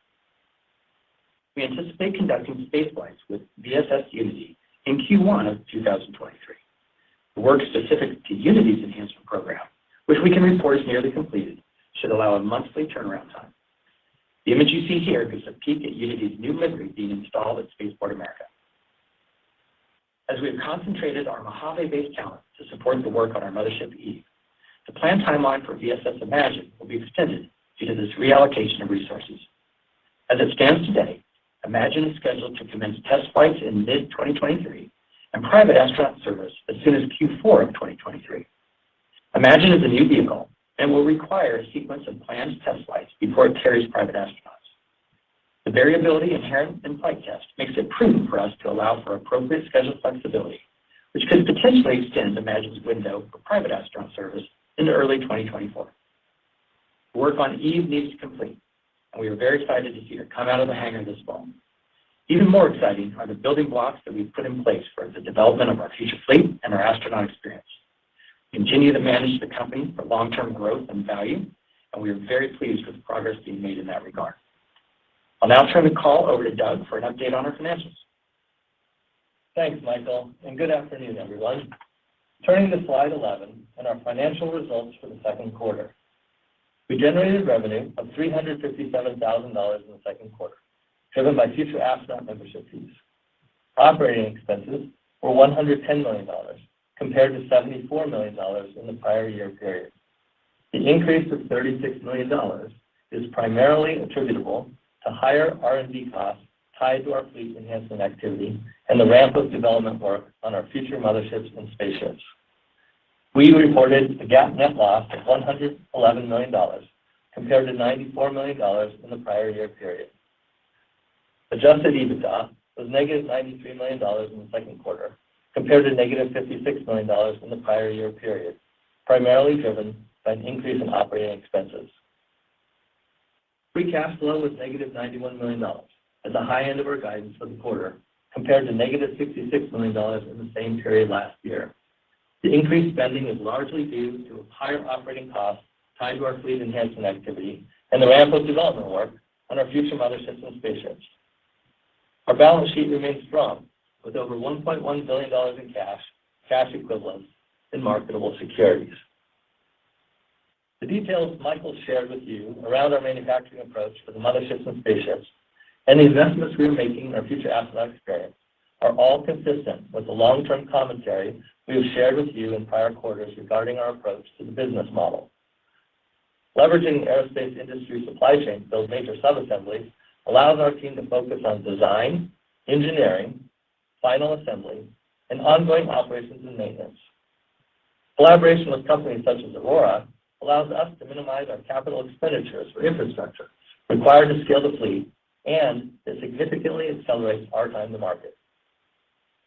We anticipate conducting spaceflights with VSS Unity in Q1 of 2023. The work specific to Unity's enhancement program, which we can report is nearly completed, should allow a monthly turnaround time. The image you see here gives a peek at Unity's new livery being installed at Spaceport America. As we have concentrated our Mojave-based talent to support the work on our mothership Eve, the planned timeline for VSS Imagine will be extended due to this reallocation of resources. As it stands today, Imagine is scheduled to commence test flights in mid-2023 and private astronaut service as soon as Q4 of 2023. Imagine is a new vehicle and will require a sequence of planned test flights before it carries private astronauts. The variability inherent in flight test makes it prudent for us to allow for appropriate schedule flexibility, which could potentially extend Imagine's window for private astronaut service into early 2024. The work on Eve needs to complete, and we are very excited to see her come out of the hangar this fall. Even more exciting are the building blocks that we've put in place for the development of our future fleet and our astronaut experience. We continue to manage the company for long-term growth and value, and we are very pleased with the progress being made in that regard. I'll now turn the call over to Doug for an update on our financials. Thanks, Michael, and good afternoon, everyone. Turning to slide 11 and our financial results for the second quarter. We generated revenue of $357,000 in the second quarter, driven by future astronaut membership fees. Operating expenses were $110 million, compared to $74 million in the prior year period. The increase of $36 million is primarily attributable to higher R&D costs tied to our fleet enhancement activity and the ramp of development work on our future motherships and spaceships. We reported a GAAP net loss of $111 million, compared to $94 million in the prior year period. Adjusted EBITDA was negative $93 million in the second quarter, compared to negative $56 million in the prior year period, primarily driven by an increase in operating expenses. Free cash flow was negative $91 million, at the high end of our guidance for the quarter, compared to negative $66 million in the same period last year. The increased spending is largely due to higher operating costs tied to our fleet enhancement activity and the ramp of development work on our future motherships and spaceships. Our balance sheet remains strong, with over $1.1 billion in cash equivalents, and marketable securities. The details Michael shared with you around our manufacturing approach for the motherships and spaceships and the investments we are making in our future astronaut experience are all consistent with the long-term commentary we have shared with you in prior quarters regarding our approach to the business model. Leveraging the aerospace industry supply chain to build major subassemblies allows our team to focus on design, engineering, final assembly, and ongoing operations and maintenance. Collaboration with companies such as Aurora allows us to minimize our capital expenditures for infrastructure required to scale the fleet, and it significantly accelerates our time to market.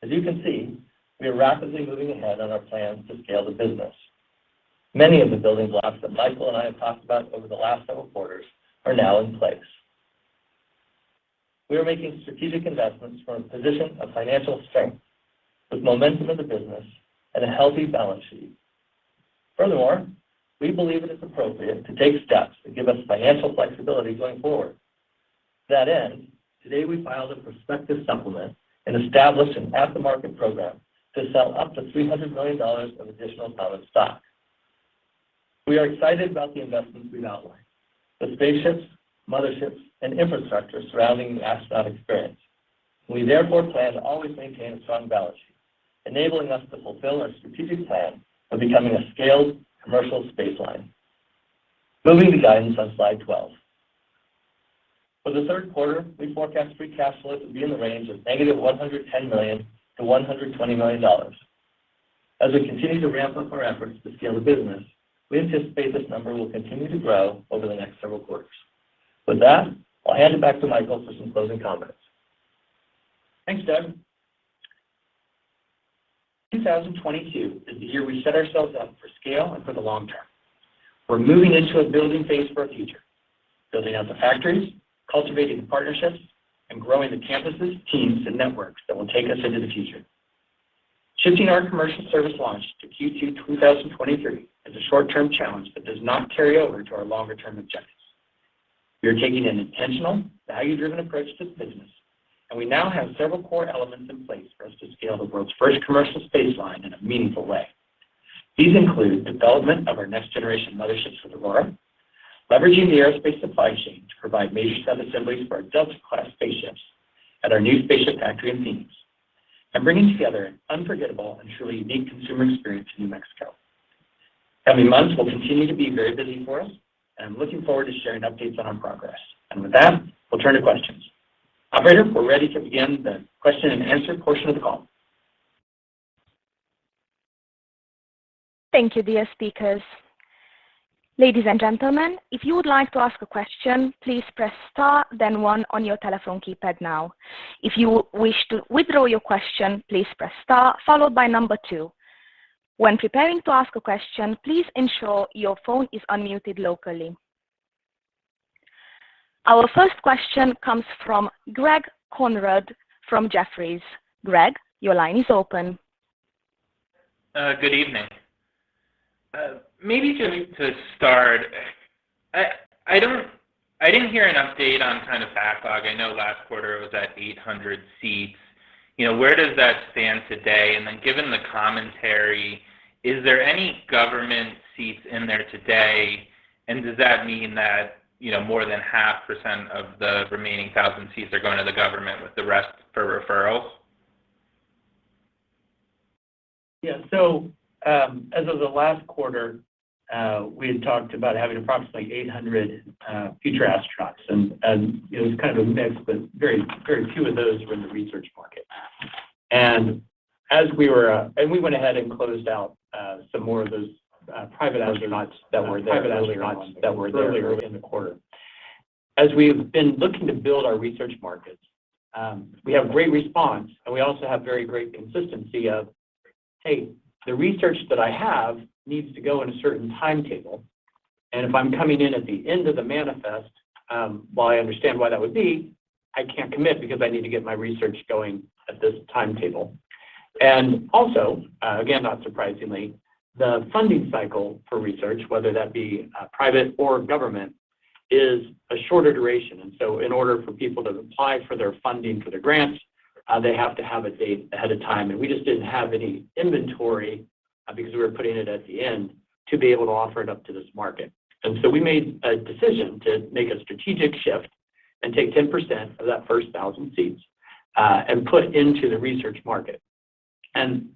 As you can see, we are rapidly moving ahead on our plans to scale the business. Many of the building blocks that Michael and I have talked about over the last several quarters are now in place. We are making strategic investments from a position of financial strength, with momentum in the business and a healthy balance sheet. Furthermore, we believe it is appropriate to take steps that give us financial flexibility going forward. To that end, today we filed a prospectus supplement and established an at-the-market program to sell up to $300 million of additional common stock. We are excited about the investments we've outlined, the spaceships, motherships, and infrastructure surrounding the astronaut experience. We therefore plan to always maintain a strong balance sheet, enabling us to fulfill our strategic plan of becoming a scaled commercial space line. Moving to guidance on slide 12. For the third quarter, we forecast free cash flow to be in the range of negative $110 million to $120 million. As we continue to ramp up our efforts to scale the business, we anticipate this number will continue to grow over the next several quarters. With that, I'll hand it back to Michael for some closing comments. Thanks, Doug. 2022 is the year we set ourselves up for scale and for the long term. We're moving into a building phase for our future, building out the factories, cultivating the partnerships, and growing the campuses, teams, and networks that will take us into the future. Shifting our commercial service launch to Q2 2023 is a short-term challenge that does not carry over to our longer-term objectives. We are taking an intentional, value-driven approach to the business, and we now have several core elements in place for us to scale the world's first commercial space line in a meaningful way. These include development of our next-generation motherships with Aurora, leveraging the aerospace supply chain to provide major sub-assemblies for our Delta-class spaceships at our new spaceship factory in Phoenix, and bringing together an unforgettable and truly unique consumer experience in New Mexico. Coming months will continue to be very busy for us, and I'm looking forward to sharing updates on our progress. And with that, we'll turn to questions. Operator, we're ready to begin the question and answer portion of the call. Thank you, dear speakers. Ladies and gentlemen, if you would like to ask a question, please press star, then 1 on your telephone keypad now. If you wish to withdraw your question, please press star followed by number 2. When preparing to ask a question, please ensure your phone is unmuted locally. Our first question comes from Greg Conrad from Jefferies. Greg, your line is open. Good evening. Maybe just to start, I didn't hear an update on kind of backlog. I know last quarter it was at 800 seats. You know, where does that stand today? And then given the commentary, is there any government seats in there today? And does that mean that, you know, more than 0.5% of the remaining 1,000 seats are going to the government with the rest for referrals? Yeah, so as of the last quarter, we had talked about having approximately 800 future astronauts, and it was kind of a mix, but very, very few of those were in the research market. And as we were, and we went ahead and closed out some more of those private astronauts that were there earlier in the quarter. As we've been looking to build our research markets, we have great response, and we also have very great consistency of, hey, the research that I have needs to go in a certain timetable. And if I'm coming in at the end of the manifest, while I understand why that would be, I can't commit because I need to get my research going at this timetable. And also, again, not surprisingly, the funding cycle for research, whether that be private or government, is a shorter duration. And so in order for people to apply for their funding for their grants, they have to have a date ahead of time. And we just didn't have any inventory because we were putting it at the end to be able to offer it up to this market. And so we made a decision to make a strategic shift and take 10% of that first 1,000 seats and put into the research market. And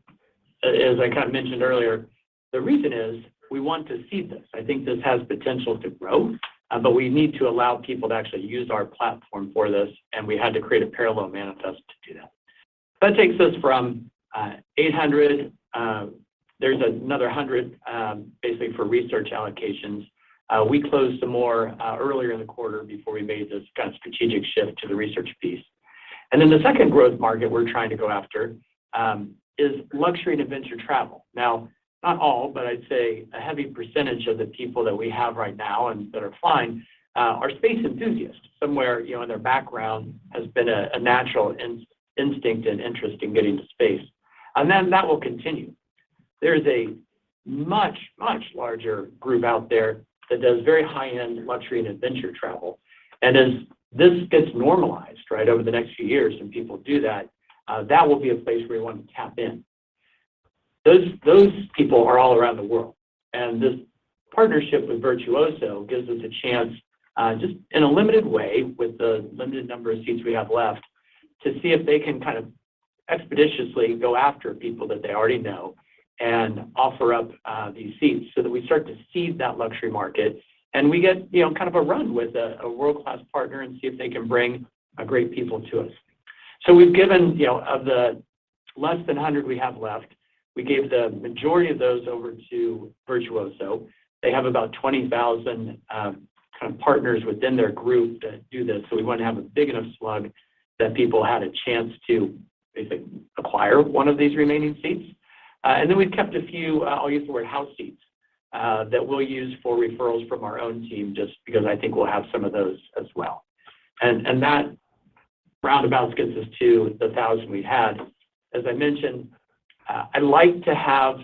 as I kind of mentioned earlier, the reason is we want to seed this. I think this has potential to grow, but we need to allow people to actually use our platform for this, and we had to create a parallel manifest to do that. That takes us from 800, there's another 100 basically for research allocations. We closed some more earlier in the quarter before we made this kind of strategic shift to the research piece. And then the second growth market we're trying to go after is luxury and adventure travel. Now, not all, but I'd say a heavy percentage of the people that we have right now and that are flying are space enthusiasts. Somewhere, you know, in their background has been a natural instinct and interest in getting to space. And then that will continue. There's a much, much larger group out there that does very high-end luxury and adventure travel. And as this gets normalized, right, over the next few years and people do that, that will be a place where we want to tap in. Those people are all around the world. And this partnership with Virtuoso gives us a chance, just in a limited way with the limited number of seats we have left, to see if they can kind of expeditiously go after people that they already know and offer up these seats so that we start to seed that luxury market. And we get, you know, kind of a run with a world-class partner and see if they can bring great people to us. So we've given, you know, of the less than 100 we have left, we gave the majority of those over to Virtuoso. They have about 20,000 kind of partners within their group that do this. So we want to have a big enough slug that people had a chance to basically acquire one of these remaining seats. And then we've kept a few, I'll use the word house seats, that we'll use for referrals from our own team, just because I think we'll have some of those as well. And that roundabouts gets us to the 1,000 we had. As I mentioned, I'd like to have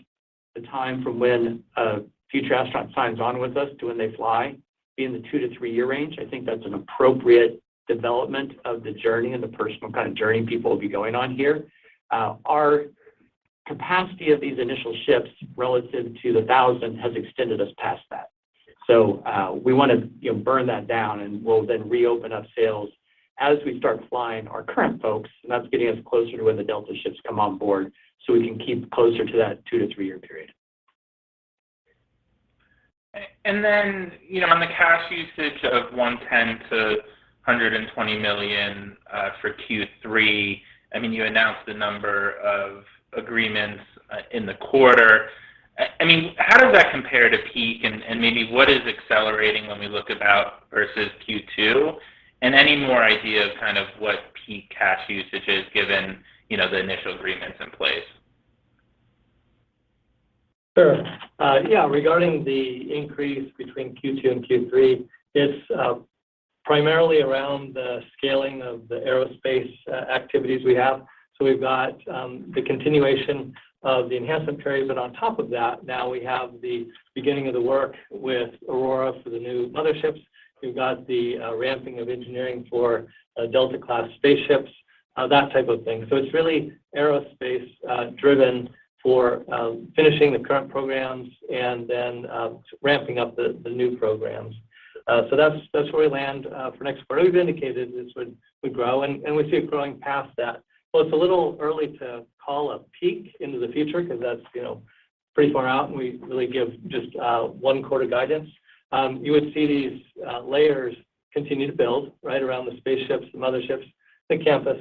the time from when a future astronaut signs on with us to when they fly be in the 2 to 3 year range. I think that's an appropriate development of the journey and the personal kind of journey people will be going on here. Our capacity of these initial ships relative to the 1,000 has extended us past that. So we want to burn that down, and we'll then reopen up sales as we start flying our current folks, and that's getting us closer to when the Delta ships come on board, so we can keep closer to that 2 to 3 year period. And then, on the cash usage of $110 to $120 million for Q3, I mean, you announced a number of agreements in the quarter. I mean, how does that compare to peak, and maybe what is accelerating when we look about versus Q2? And any more idea of kind of what peak cash usage is given, the initial agreements in place? Sure. Regarding the increase between Q2 and Q3, it's primarily around the scaling of the aerospace activities we have. So we've got the continuation of the enhancement period, but on top of that, now we have the beginning of the work with Aurora for the new motherships. We've got the ramping of engineering for Delta-class spaceships, that type of thing. So it's really aerospace driven for finishing the current programs and then ramping up the new programs. So that's where we land for next quarter. We've indicated this would grow, and we see it growing past that. Well, it's a little early to call a peak into the future because that's pretty far out, and we really give just 1 quarter guidance. You would see these layers continue to build right around the spaceships, the motherships, the campus,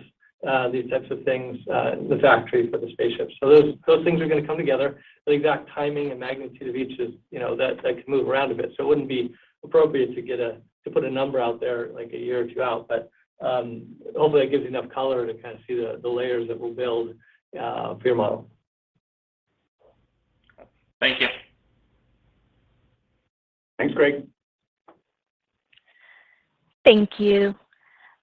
these types of things, the factory for the spaceships. So those things are going to come together. The exact timing and magnitude of each is that can move around a bit. So it wouldn't be appropriate to put a number out there like a year or 2 out, but hopefully that gives you enough color to kind of see the layers that we'll build for your model. Thank you. Thanks, Greg. Thank you.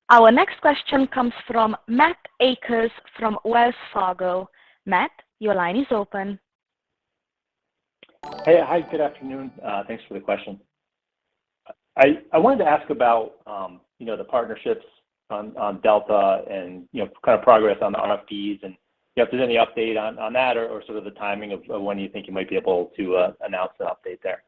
Our next question comes from Matt Akers from Wells Fargo. Matt, your line is open. Hey, hi, good afternoon. Thanks for the question. I wanted to ask about the partnerships on Delta and kind of progress on the RFPs, and if there's any update on that or sort of the timing of when you think you might be able to announce an update there.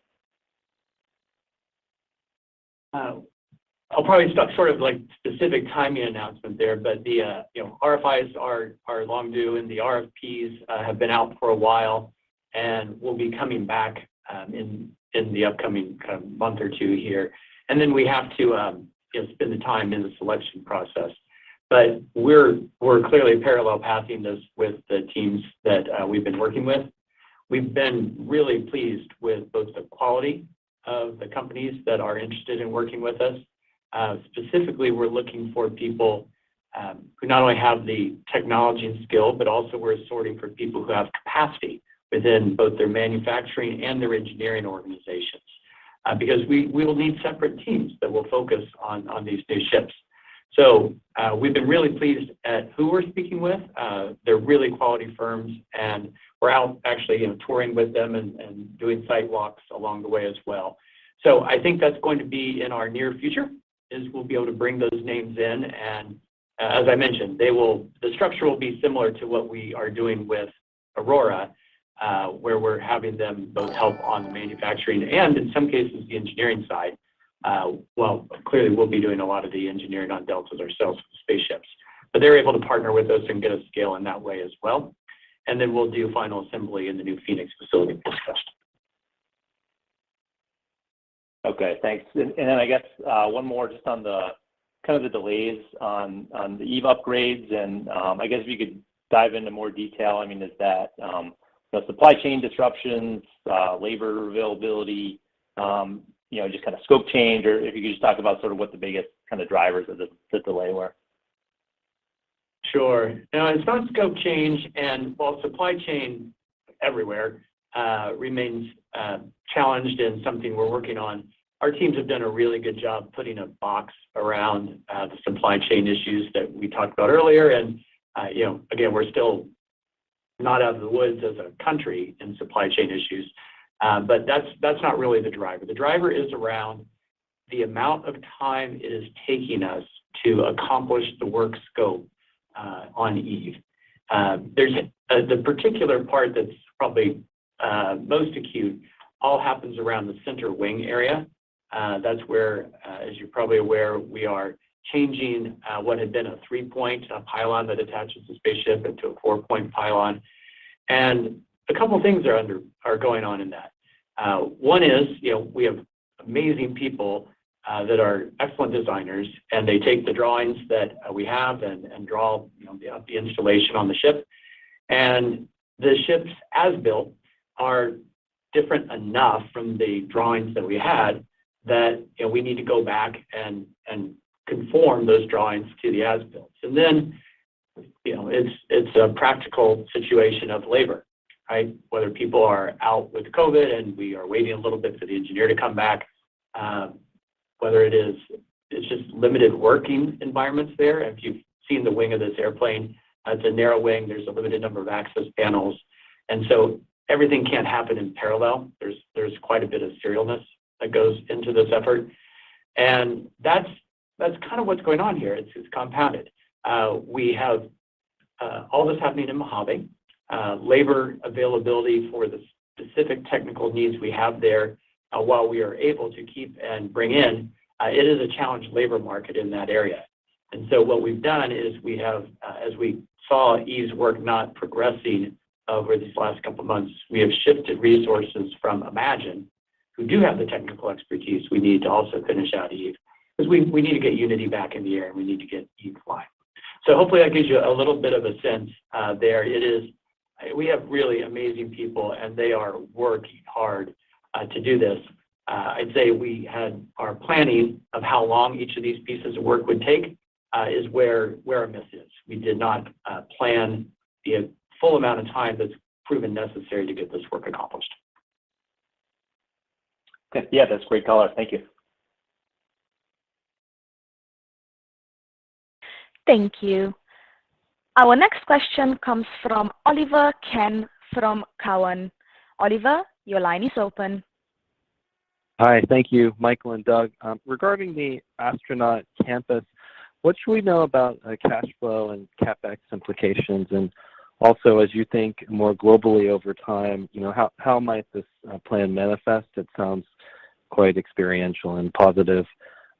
I'll probably stop short of like specific timing announcement there, but the RFIs are long due, and the RFPs have been out for a while, and will be coming back in the upcoming kind of month or 2 here. And then we have to spend the time in the selection process. But we're clearly parallel pathing this with the teams that we've been working with. We've been really pleased with both the quality of the companies that are interested in working with us. Specifically, we're looking for people who not only have the technology and skill, but also we're sorting for people who have capacity within both their manufacturing and their engineering organizations. Because we will need separate teams that will focus on these new ships. So we've been really pleased at who we're speaking with. They're really quality firms, and we're out actually touring with them and doing site walks along the way as well. So I think that's going to be in our near future, is we'll be able to bring those names in, and as I mentioned, the structure will be similar to what we are doing with Aurora, where we're having them both help on the manufacturing and in some cases the engineering side. Well, clearly we'll be doing a lot of the engineering on Deltas ourselves with spaceships, but they're able to partner with us and get us scale in that way as well. And then we'll do final assembly in the new Phoenix facility discussed. Okay, thanks. And then I guess one more just on the kind of the delays on the Eve upgrades, and I guess if you could dive into more detail. I mean, is that supply chain disruptions, labor availability, just kind of scope change, or if you could just talk about sort of what the biggest kind of drivers of the delay were. Sure. Now, it's not scope change, and while supply chain everywhere remains challenged and something we're working on, our teams have done a really good job putting a box around the supply chain issues that we talked about earlier. And again, we're still not out of the woods as a country in supply chain issues, but that's not really the driver. The driver is around the amount of time it is taking us to accomplish the work scope on Eve. There's the particular part that's probably most acute all happens around the center wing area. That's where, as you're probably aware, we are changing what had been a 3-point pylon that attaches the spaceship into a 4-point pylon. And a couple of things are going on in that. One is, we have amazing people that are excellent designers, and they take the drawings that we have and draw the installation on the ship. And the ships as built are different enough from the drawings that we had that we need to go back and conform those drawings to the as-built. And then it's a practical situation of labor, right? Whether people are out with COVID and we are waiting a little bit for the engineer to come back, whether it's just limited working environments there. If you've seen the wing of this airplane, it's a narrow wing. There's a limited number of access panels, and so everything can't happen in parallel. There's quite a bit of serialness that goes into this effort, and that's kind of what's going on here. It's compounded. We have all this happening in Mojave. Labor availability for the specific technical needs we have there, while we are able to keep and bring in, it is a challenged labor market in that area. And so what we've done is we have, as we saw Eve's work not progressing over these last couple of months, we have shifted resources from Imagine, who do have the technical expertise we need to also finish out Eve, because we need to get Unity back in the air and we need to get Eve flying. So hopefully that gives you a little bit of a sense there. We have really amazing people and they are working hard to do this. I'd say we had our planning of how long each of these pieces of work would take is where our miss is. We did not plan the full amount of time that's proven necessary to get this work accomplished. Okay. Yeah, that's great color. Thank you. Thank you. Our next question comes from Oliver Ken from Cowen. Oliver, your line is open. Hi, thank you, Michael and Doug. Regarding the astronaut campus, what should we know about cash flow and CapEx implications? And also, as you think more globally over time, how might this plan manifest? It sounds quite experiential and positive.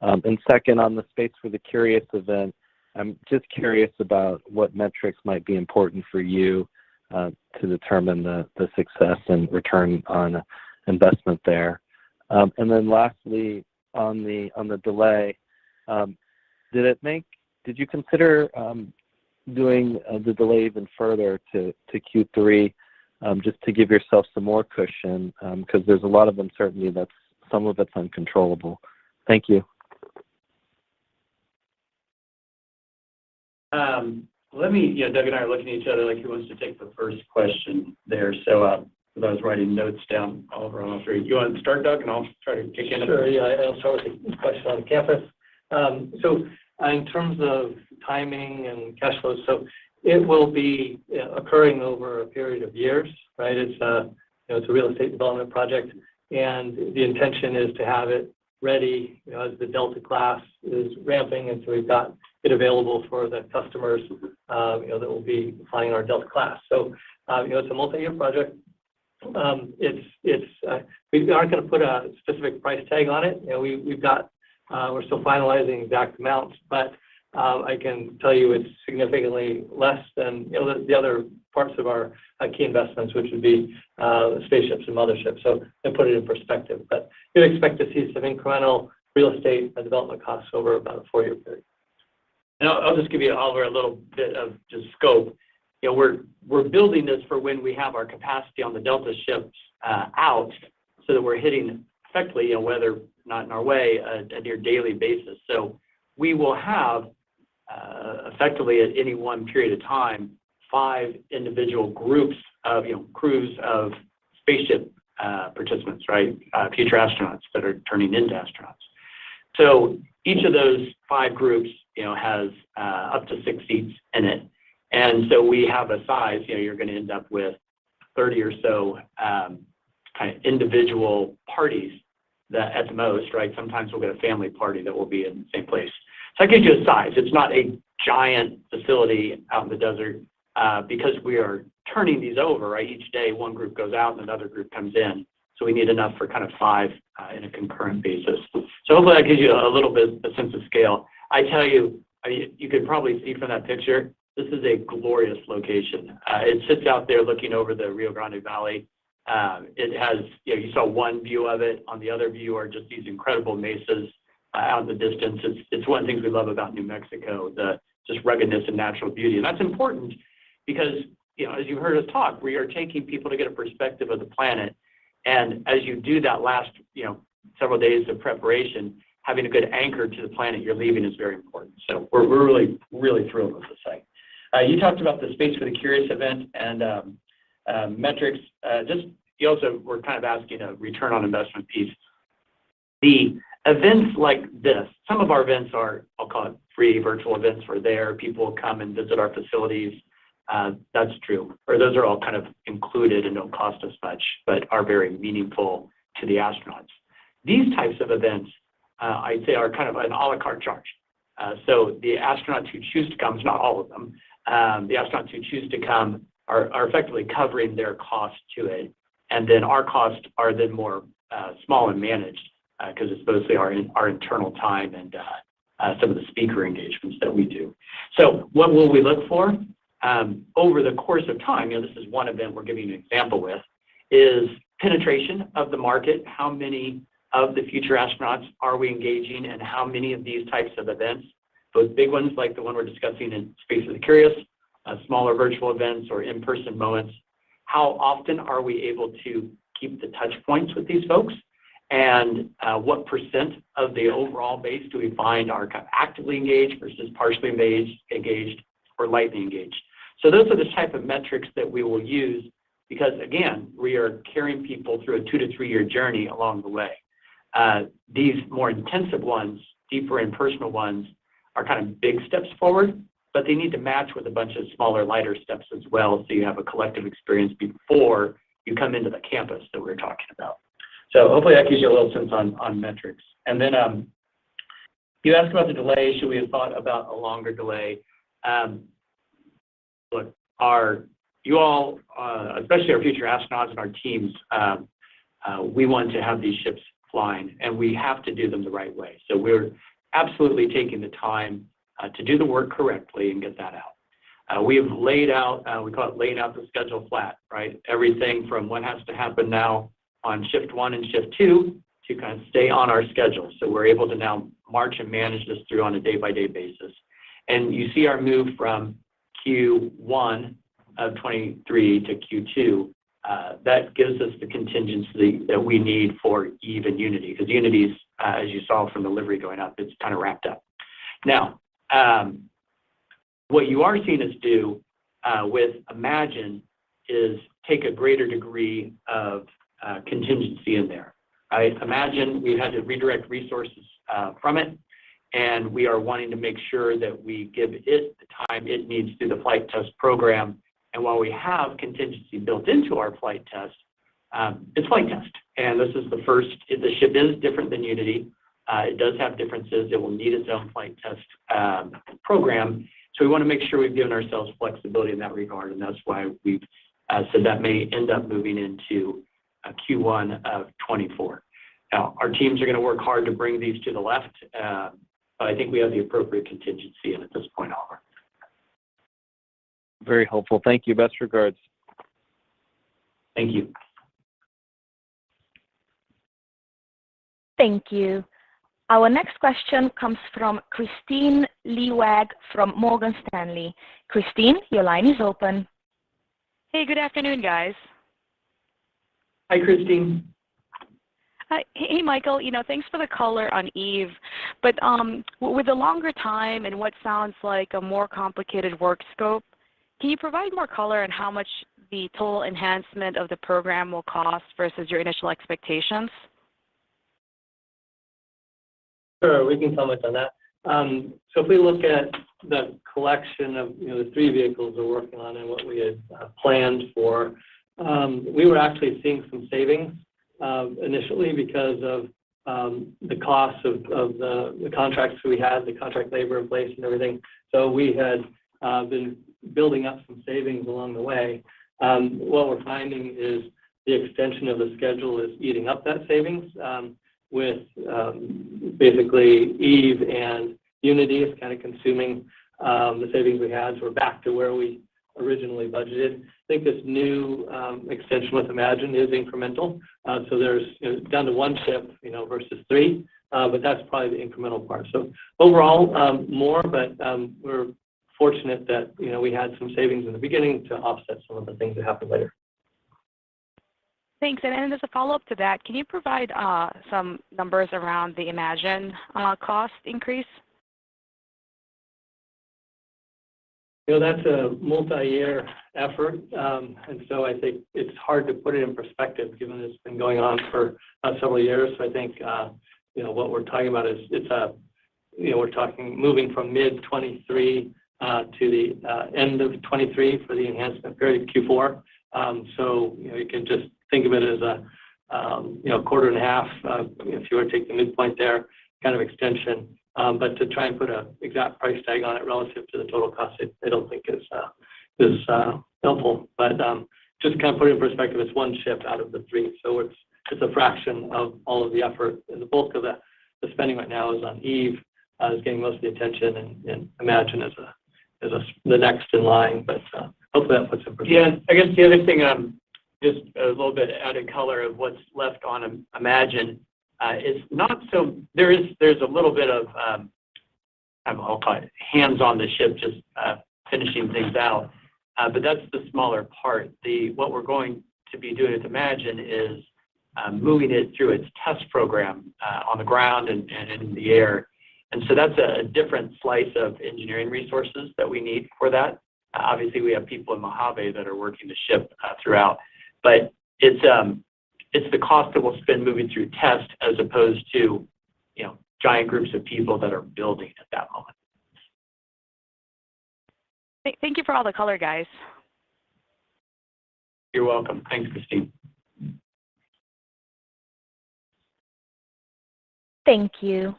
And second, on the Space for the Curious event, I'm just curious about what metrics might be important for you to determine the success and return on investment there. And then lastly, on the delay, did you consider doing the delay even further to Q3 just to give yourself some more cushion because there's a lot of uncertainty that's some of it's uncontrollable. Thank you. Doug and I are looking at each other like who wants to take the first question there. So I was writing notes down all around three. You want to start, Doug, and I'll try to kick in. Sure, yeah, I'll start with the question on the campus. So in terms of timing and cash flow, so it will be occurring over a period of years, right? It's it's a real estate development project, and the intention is to have it ready as the Delta class is ramping, and so we've got it available for the customers that will be flying our Delta class. So it's a multi-year project. We aren't going to put a specific price tag on it. We're still finalizing exact amounts, but I can tell you it's significantly less than the other parts of our key investments, which would be spaceships and motherships. So to put it in perspective, but you'd expect to see some incremental real estate and development costs over about a 4-year period. And I'll just give you, Oliver, a little bit of just scope. We're building this for when we have our capacity on the Delta ships out, so that we're hitting effectively, weather not in our way, a near daily basis. So we will have effectively at any one period of time 5 individual groups of crews of spaceship participants, right? Future astronauts that are turning into astronauts. So each of those 5 groups, has up to 6 seats in it. And so we have a size, you're going to end up with 30 or so kind of individual parties that at the most, right? Sometimes we'll get a family party that will be in the same place. So that gives you a size. It's not a giant facility out in the desert because we are turning these over, right? Each day one group goes out and another group comes in. So we need enough for kind of 5 in a concurrent basis. So hopefully that gives you a little bit a sense of scale. I tell you, you could probably see from that picture, this is a glorious location. It sits out there looking over the Rio Grande Valley. It has, you saw one view of it. On the other view are just these incredible mesas out in the distance. It's one of the things we love about New Mexico, the just ruggedness and natural beauty. And that's important because, as you heard us talk, we are taking people to get a perspective of the planet. And as you do that last, several days of preparation, having a good anchor to the planet you're leaving is very important. So we're really, really thrilled with the site. You talked about the Space for the Curious event and metrics. You also were kind of asking a return on investment piece. The events like this, some of our events are, I'll call it free virtual events for there. People come and visit our facilities. That's true. Or those are all kind of included and don't cost us much, but are very meaningful to the astronauts. These types of events, I'd say, are kind of an a la carte charge. So the astronauts who choose to come, it's not all of them, the astronauts who choose to come are effectively covering their cost to it. And then our costs are then more small and managed because it's mostly our internal time and some of the speaker engagements that we do. So what will we look for? Over the course of time, this is one event we're giving you an example with, is penetration of the market. How many of the future astronauts are we engaging and how many of these types of events, both big ones like the one we're discussing in Space for the Curious, smaller virtual events or in-person moments, how often are we able to keep the touch points with these folks? And what percent of the overall base do we find are kind of actively engaged versus partially engaged or lightly engaged? So those are the type of metrics that we will use because, again, we are carrying people through a 2 to 3 year journey along the way. These more intensive ones, deeper and personal ones, are kind of big steps forward, but they need to match with a bunch of smaller, lighter steps as well so you have a collective experience before you come into the campus that we're talking about. So hopefully that gives you a little sense on metrics. And then you asked about the delay. Should we have thought about a longer delay? Look, you all, especially our future astronauts and our teams, we want to have these ships flying, and we have to do them the right way. So we're absolutely taking the time to do the work correctly and get that out. We have laid out, we call it laying out the schedule flat, right? Everything from what has to happen now on shift 1 and shift 2 to kind of stay on our schedule. So we're able to now march and manage this through on a day-by-day basis. And you see our move from Q1 of 23 to Q2. That gives us the contingency that we need for Eve and Unity, because Unity's, as you saw from the livery going up, it's kind of wrapped up. Now, what you are seeing us do with Imagine is take a greater degree of contingency in there. Right? Imagine we've had to redirect resources from it, and we are wanting to make sure that we give it the time it needs through the flight test program. And while we have contingency built into our flight test, it's flight test. And this is the first, the ship is different than Unity. It does have differences. It will need its own flight test program. So we want to make sure we've given ourselves flexibility in that regard. And that's why we've said that may end up moving into Q1 of 24. Now, our teams are going to work hard to bring these to the left, but I think we have the appropriate contingency in at this point, Oliver. Very helpful. Thank you. Best regards. Thank you. Thank you. Our next question comes from Kristine Liwag from Morgan Stanley. Kristine, your line is open. Hey, good afternoon, guys. Hi, Kristine. Hey, Michael, thanks for the color on Eve, but with the longer time and what sounds like a more complicated work scope, can you provide more color on how much the total enhancement of the program will cost versus your initial expectations? Sure, we can comment on that. So if we look at the collection of the 3 vehicles we're working on and what we had planned for, we were actually seeing some savings initially because of the costs of the contracts we had, the contract labor in place and everything. So we had been building up some savings along the way. What we're finding is the extension of the schedule is eating up that savings with basically Eve and Unity is kind of consuming the savings we had. So we're back to where we originally budgeted. I think this new extension with Imagine is incremental. So there's down to 1 ship, versus 3, but that's probably the incremental part. So overall, more, but we're fortunate that we had some savings in the beginning to offset some of the things that happened later. Thanks. And then as a follow-up to that, can you provide some numbers around the Imagine cost increase? That's a multi-year effort, and so I think it's hard to put it in perspective given it's been going on for several years. So I think what we're talking about is we're talking moving from mid-23 to the end of 23 for the enhancement period Q4. So you can just think of it as a quarter and a half if you were to take the midpoint there, kind of extension. But to try and put an exact price tag on it relative to the total cost, I don't think is helpful. But just kind of put it in perspective, it's 1 ship out of the 3, so it's a fraction of all of the effort. And the bulk of the spending right now is on Eve, is getting most of the attention, and Imagine as the next in line. But hopefully that puts it in perspective. Yeah, I guess the other thing, just a little bit added color of what's left on Imagine. It's not so. There's a little bit of I'll call it hands on the ship, just finishing things out. But that's the smaller part. What we're going to be doing with Imagine is moving it through its test program on the ground and in the air. And so that's a different slice of engineering resources that we need for that. Obviously, we have people in Mojave that are working the ship throughout, but it's the cost that we'll spend moving through test as opposed to, giant groups of people that are building at that moment. Thank you for all the color, guys. You're welcome. Thanks, Christine. Thank you.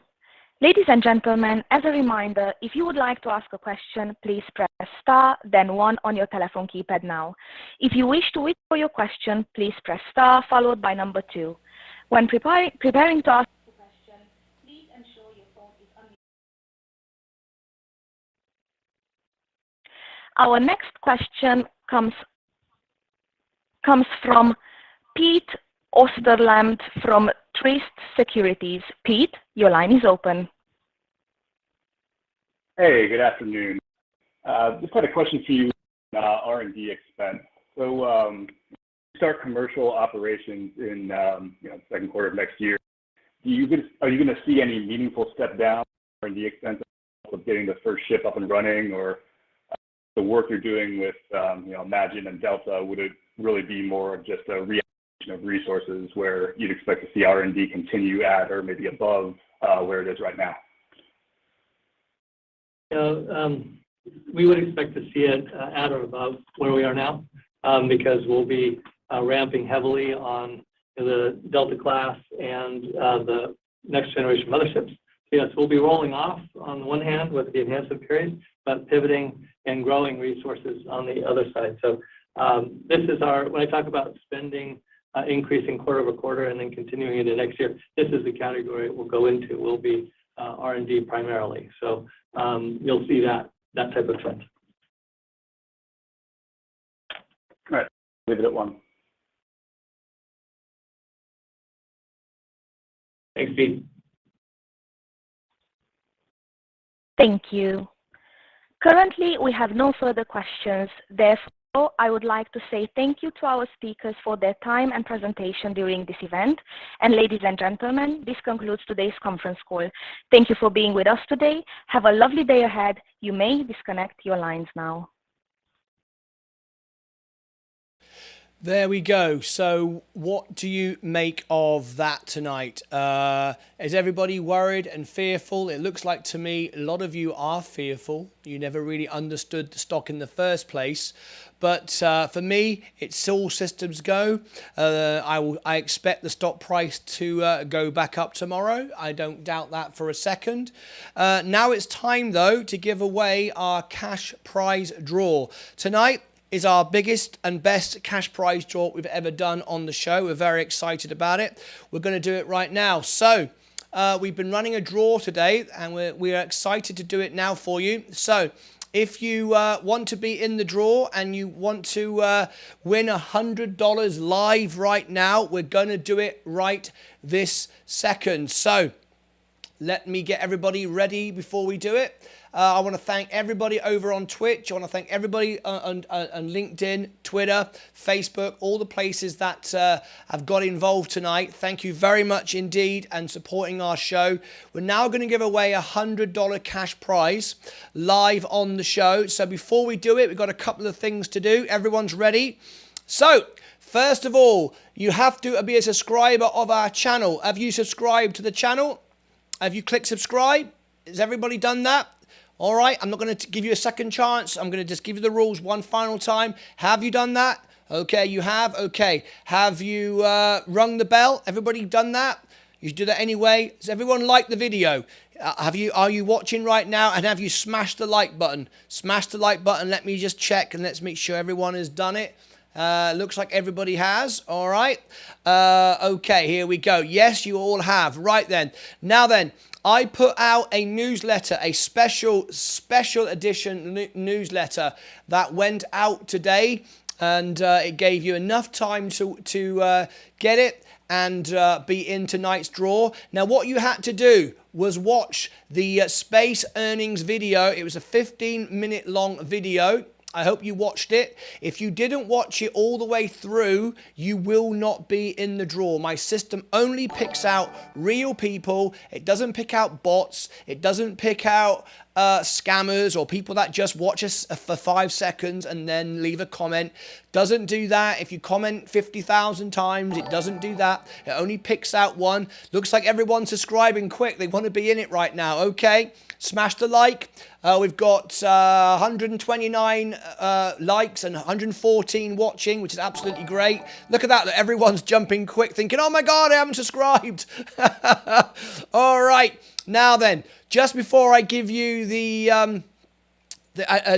Ladies and gentlemen, as a reminder, if you would like to ask a question, please press star, then 1 on your telephone keypad now. If you wish to withdraw your question, please press star followed by number 2. When preparing to ask a question, please ensure your phone is unmuted. Our next question comes from Pete Osterland from Truist Securities. Pete, your line is open. Hey, good afternoon. Just had a question for you on R&D expense. So start commercial operations in second quarter of next year. Are you going to see any meaningful step down in R&D expense of getting the first ship up and running, or the work you're doing with Imagine and Delta, would it really be more of just a reallocation of resources where you'd expect to see R&D continue at or maybe above where it is right now? We would expect to see it at or above where we are now because we'll be ramping heavily on the Delta class and the next generation motherships. So yes, we'll be rolling off on the one hand with the enhancement period, but pivoting and growing resources on the other side. So this is when I talk about spending increasing quarter over quarter and then continuing into next year, this is the category it will go into. Will be R&D primarily. So you'll see that type of trend. All right, leave it at 1. Thanks, Pete. Thank you. Currently, we have no further questions. Therefore, I would like to say thank you to our speakers for their time and presentation during this event. And ladies and gentlemen, this concludes today's conference call. Thank you for being with us today. Have a lovely day ahead. You may disconnect your lines now. There we go. So what do you make of that tonight? Is everybody worried and fearful? It looks like to me a lot of you are fearful. You never really understood the stock in the first place. But for me, it's all systems go. I expect the stock price to go back up tomorrow. I don't doubt that for a second. Now it's time, though, to give away our cash prize draw. Tonight is our biggest and best cash prize draw we've ever done on the show. We're very excited about it. We're going to do it right now. So we've been running a draw today, and we're excited to do it now for you. So if you want to be in the draw and you want to win $100 live right now, we're going to do it right this second. So let me get everybody ready before we do it. I want to thank everybody over on Twitch. I want to thank everybody on LinkedIn, Twitter, Facebook, all the places that have got involved tonight. Thank you very much indeed and supporting our show. We're now going to give away a $100 cash prize live on the show. So before we do it, we've got a couple of things to do. Everyone's ready? So first of all, you have to be a subscriber of our channel. Have you subscribed to the channel? Have you clicked subscribe? Has everybody done that? All right, I'm not going to give you a second chance. I'm going to just give you the rules one final time. Have you done that? Okay, you have. Okay. Have you rung the bell? Everybody done that? You should do that anyway. Does everyone like the video? Are you watching right now? And have you smashed the like button? Smash the like button. Let me just check and let's make sure everyone has done it. Looks like everybody has. All right. Okay, here we go. Yes, you all have. Right then. Now then, I put out a newsletter, a special edition newsletter that went out today, and it gave you enough time to get it and be in tonight's draw. Now, what you had to do was watch the space earnings video. It was a 15-minute long video. I hope you watched it. If you didn't watch it all the way through, you will not be in the draw. My system only picks out real people. It doesn't pick out bots. It doesn't pick out scammers or people that just watch us for 5 seconds and then leave a comment. Doesn't do that. If you comment 50,000 times, it doesn't do that. It only picks out one. Looks like everyone's subscribing quick. They want to be in it right now. Okay, smash the like. We've got 129 likes and 114 watching, which is absolutely great. Look at that. Everyone's jumping quick thinking, oh my God, I haven't subscribed. All right. Now then, just before I give you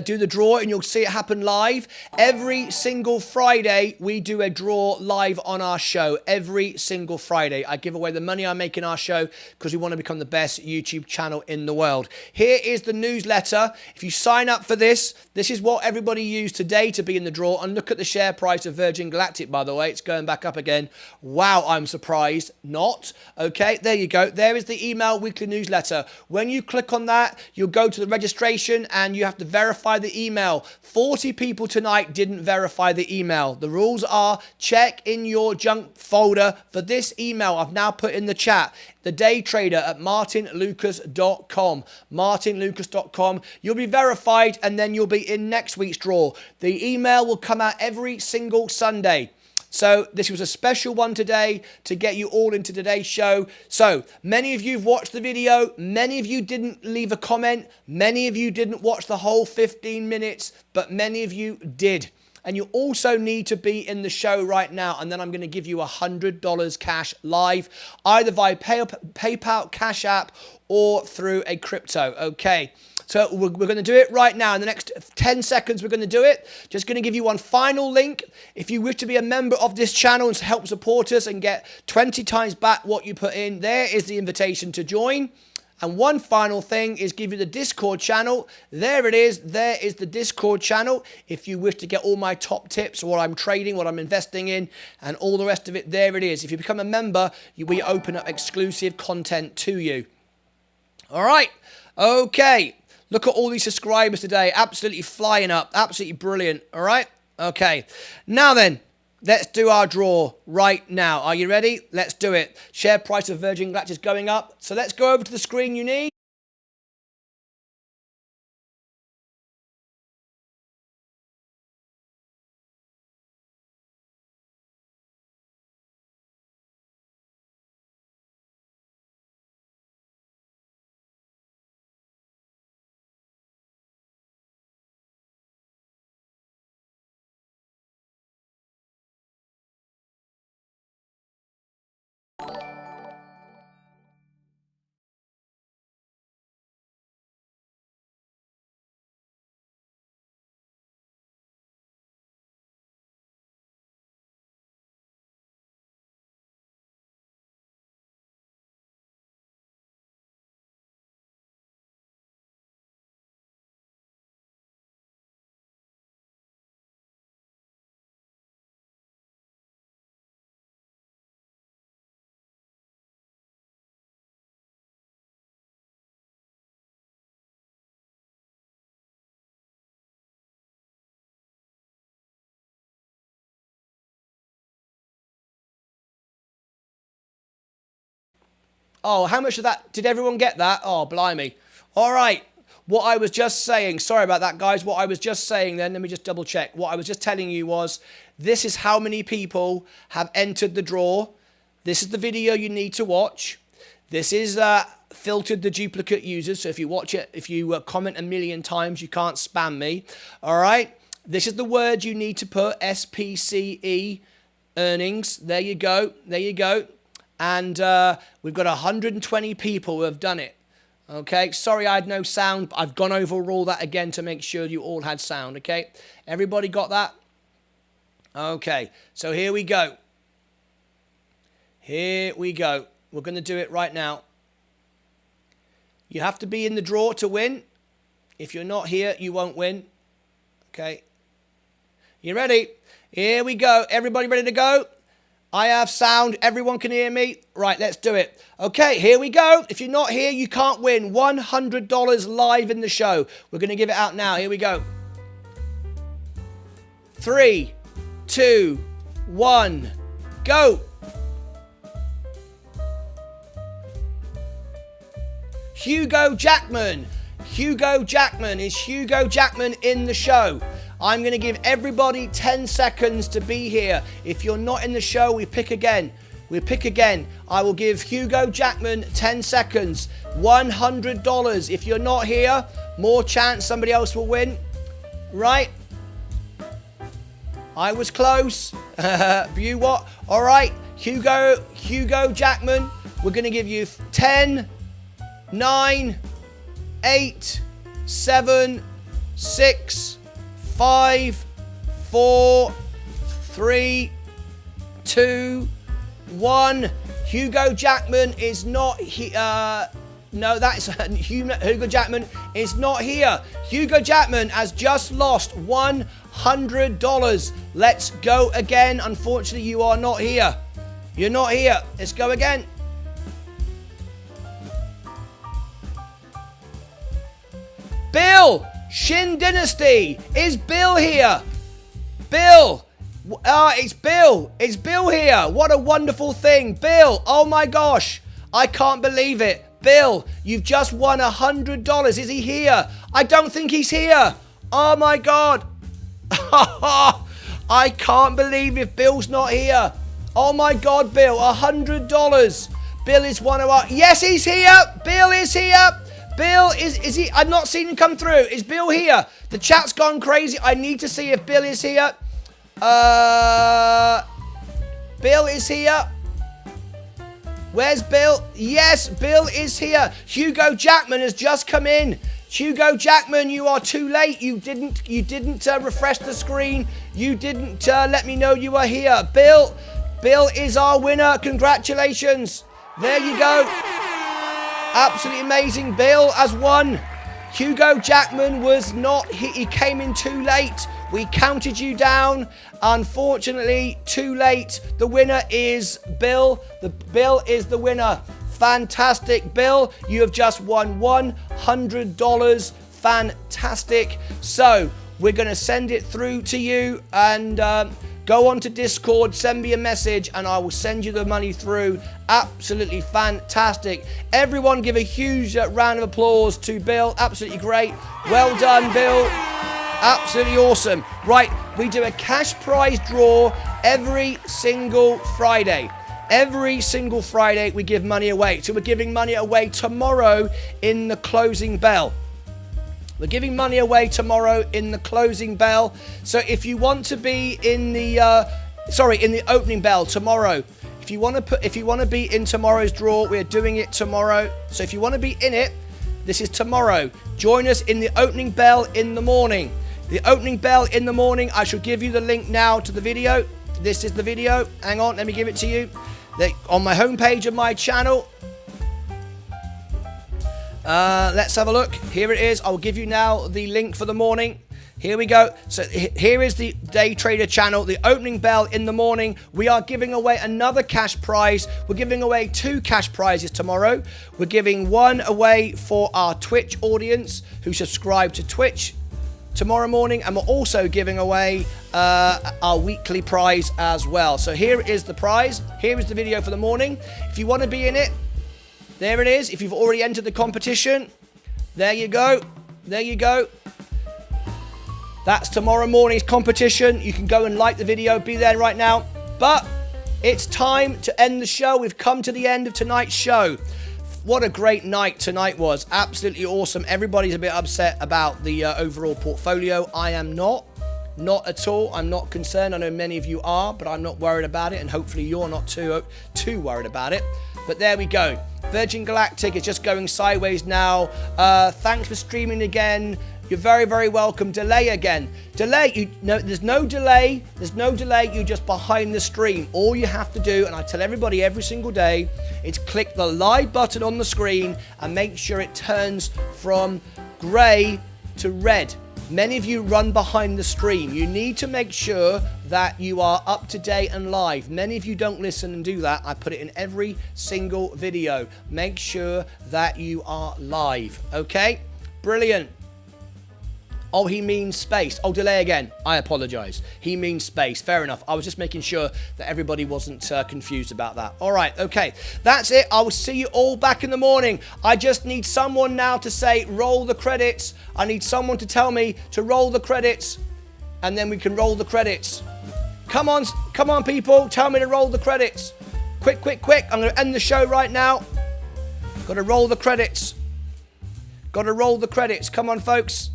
do the draw and you'll see it happen live. Every single Friday, we do a draw live on our show. Every single Friday. I give away the money I make in our show because we want to become the best YouTube channel in the world. Here is the newsletter. If you sign up for this, this is what everybody used today to be in the draw. And look at the share price of Virgin Galactic, by the way. It's going back up again. Wow, I'm surprised. Not. Okay, there you go. There is the email weekly newsletter. When you click on that, you'll go to the registration and you have to verify the email. 40 people tonight didn't verify the email. The rules are check in your junk folder for this email I've now put in the chat. The Day Trader at martynlucas.com. martynlucas.com. You'll be verified and then you'll be in next week's draw. The email will come out every single Sunday. So this was a special one today to get you all into today's show. So many of you have watched the video. Many of you didn't leave a comment. Many of you didn't watch the whole 15 minutes, but many of you did. And you also need to be in the show right now. And then I'm going to give you $100 cash live, either via PayPal, Cash App, or through a crypto. Okay. So we're going to do it right now. In the next 10 seconds, we're going to do it. Just going to give you one final link. If you wish to be a member of this channel and help support us and get 20 times back what you put in, there is the invitation to join. And one final thing is give you the Discord channel. There it is. There is the Discord channel. If you wish to get all my top tips, what I'm trading, what I'm investing in, and all the rest of it, there it is. If you become a member, we open up exclusive content to you. All right. Okay. Look at all these subscribers today. Absolutely flying up. Absolutely brilliant. All right. Okay. Now then, let's do our draw right now. Are you ready? Let's do it. Share price of Virgin Galactic is going up. So let's go over to the screen you need. Oh, how much of that? Did everyone get that? Oh, blimey. All right. What I was just saying, sorry about that, guys. What I was just saying then, let me just double check. What I was just telling you was, this is how many people have entered the draw. This is the video you need to watch. This is filtered the duplicate users. So if you watch it, if you comment a million times, you can't spam me. All right. This is the word you need to put, SPCE earnings. There you go. There you go. And we've got 120 people who have done it. Okay, sorry I had no sound, but I've gone over all that again to make sure you all had sound, okay? Everybody got that? Okay, so here we go. Here we go. We're going to do it right now. You have to be in the draw to win. If you're not here, you won't win. Okay. You ready? Here we go. Everybody ready to go? I have sound. Everyone can hear me. Right, let's do it. Okay, here we go. If you're not here, you can't win. $100 live in the show. We're going to give it out now. Here we go. 3, 2, 1, go. Hugo Jackman. Hugo Jackman. Is Hugo Jackman in the show? I'm going to give everybody 10 seconds to be here. If you're not in the show, we pick again. We pick again. I will give Hugo Jackman 10 seconds. $100. If you're not here, more chance somebody else will win. Right? I was close. You what? All right. Hugo Jackman. We're going to give you 10, 9, 8, 7, 6, 5, 4, 3, 2, 1. Hugo Jackman is not here. No, that's Hugo Jackman is not here. Hugo Jackman has just lost $100. Let's go again. Unfortunately, you are not here. You're not here. Let's go again. Bill! Shin Dynasty! Is Bill here? Bill! It's Bill! It's Bill here! What a wonderful thing! Bill! Oh my gosh! I can't believe it! Bill, you've just won $100. Is he here? I don't think he's here! Oh my god! I can't believe if Bill's not here! Oh my god, Bill! $100! Bill is one of our... Yes, he's here! Bill is here! Bill, is he? I've not seen him come through. Is Bill here? The chat's gone crazy. I need to see if Bill is here. Bill is here. Where's Bill? Yes, Bill is here. Hugo Jackman has just come in. Hugo Jackman, you are too late. You didn't refresh the screen. You didn't let me know you were here. Bill is our winner. Congratulations. There you go. Absolutely amazing. Bill has won. Hugo Jackman was not, he came in too late. We counted you down. Unfortunately, too late. The winner is Bill. Bill is the winner. Fantastic. Bill, you have just won $100. Fantastic. So we're going to send it through to you and go on to Discord, send me a message, and I will send you the money through. Absolutely fantastic. Everyone give a huge round of applause to Bill. Absolutely great. Well done, Bill. Absolutely awesome. Right, we do a cash prize draw every single Friday. Every single Friday, we give money away. So we're giving money away tomorrow in the closing bell. We're giving money away tomorrow in the closing bell. So if you want to be in the, in the opening bell tomorrow, if you want to be in tomorrow's draw, we're doing it tomorrow. So if you want to be in it, this is tomorrow. Join us in the opening bell in the morning. The opening bell in the morning. I shall give you the link now to the video. This is the video. Hang on, let me give it to you. On my homepage of my channel. Let's have a look. Here it is. I'll give you now the link for the morning. Here we go. So here is the Day Trader channel, the opening bell in the morning. We are giving away another cash prize. We're giving away 2 cash prizes tomorrow. We're giving one away for our Twitch audience who subscribe to Twitch tomorrow morning, and we're also giving away our weekly prize as well. So here is the prize. Here is the video for the morning. If you want to be in it, There it is. If you've already entered the competition, there you go. There you go. That's tomorrow morning's competition. You can go and like the video, be there right now. But it's time to end the show. We've come to the end of tonight's show. What a great night tonight was. Absolutely awesome. Everybody's a bit upset about the overall portfolio. I am not. Not at all. I'm not concerned. I know many of you are, but I'm not worried about it, and hopefully you're not too worried about it. But there we go. Virgin Galactic is just going sideways now. Thanks for streaming again. You're very, very welcome. Delay again. Delay. There's no delay. There's no delay. You're just behind the stream. All you have to do, and I tell everybody every single day, is click the live button on the screen and make sure it turns from grey to red. Many of you run behind the stream. You need to make sure that you are up to date and live. Many of you don't listen and do that. I put it in every single video. Make sure that you are live. Okay? Brilliant. Oh, he means space. Oh, delay again. I apologize. He means space. Fair enough. I was just making sure that everybody wasn't confused about that. All right. Okay. That's it. I will see you all back in the morning. I just need someone now to say, roll the credits. I need someone to tell me to roll the credits. And then we can roll the credits. Come on, people. Tell me to roll the credits. Quick, quick, quick. I'm going to end the show right now. Got to roll the credits. Got to roll the credits. Come on, folks.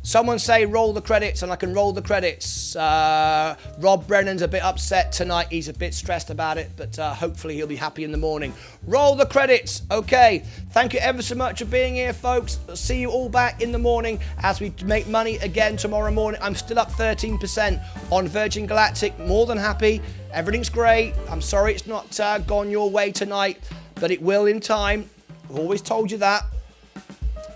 Someone say roll the credits, and I can roll the credits. Rob Brennan's a bit upset tonight. He's a bit stressed about it, but hopefully he'll be happy in the morning. Roll the credits. Okay. Thank you ever so much for being here, folks. I'll see you all back in the morning as we make money again tomorrow morning. I'm still up 13% on Virgin Galactic. More than happy. Everything's great. I'm sorry it's not gone your way tonight, but it will in time. I've always told you that.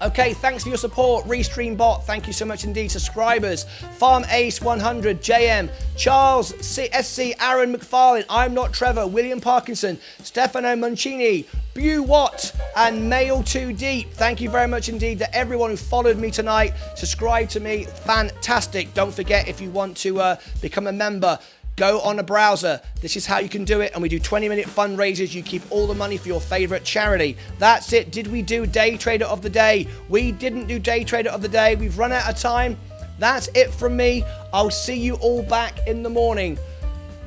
Okay, thanks for your support. Restream Bot, thank you so much indeed. Subscribers, Farm Ace 100, JM, Charles, SC, Aaron McFarlane, I'm Not Trevor, William Parkinson, Stefano Mancini, Bew Watt, and Mail 2 Deep. Thank you very much indeed to everyone who followed me tonight, subscribed to me. Fantastic. Don't forget, if you want to become a member, go on a browser. This is how you can do it. And we do 20-minute fundraisers. You keep all the money for your favorite charity. That's it. Did we do Day Trader of the Day? We didn't do Day Trader of the Day. We've run out of time. That's it from me. I'll see you all back in the morning.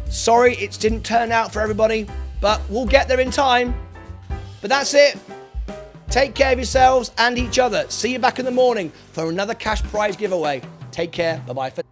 Sorry it didn't turn out for everybody, but we'll get there in time. But that's it. Take care of yourselves and each other. See you back in the morning for another cash prize giveaway. Take care. Bye-bye for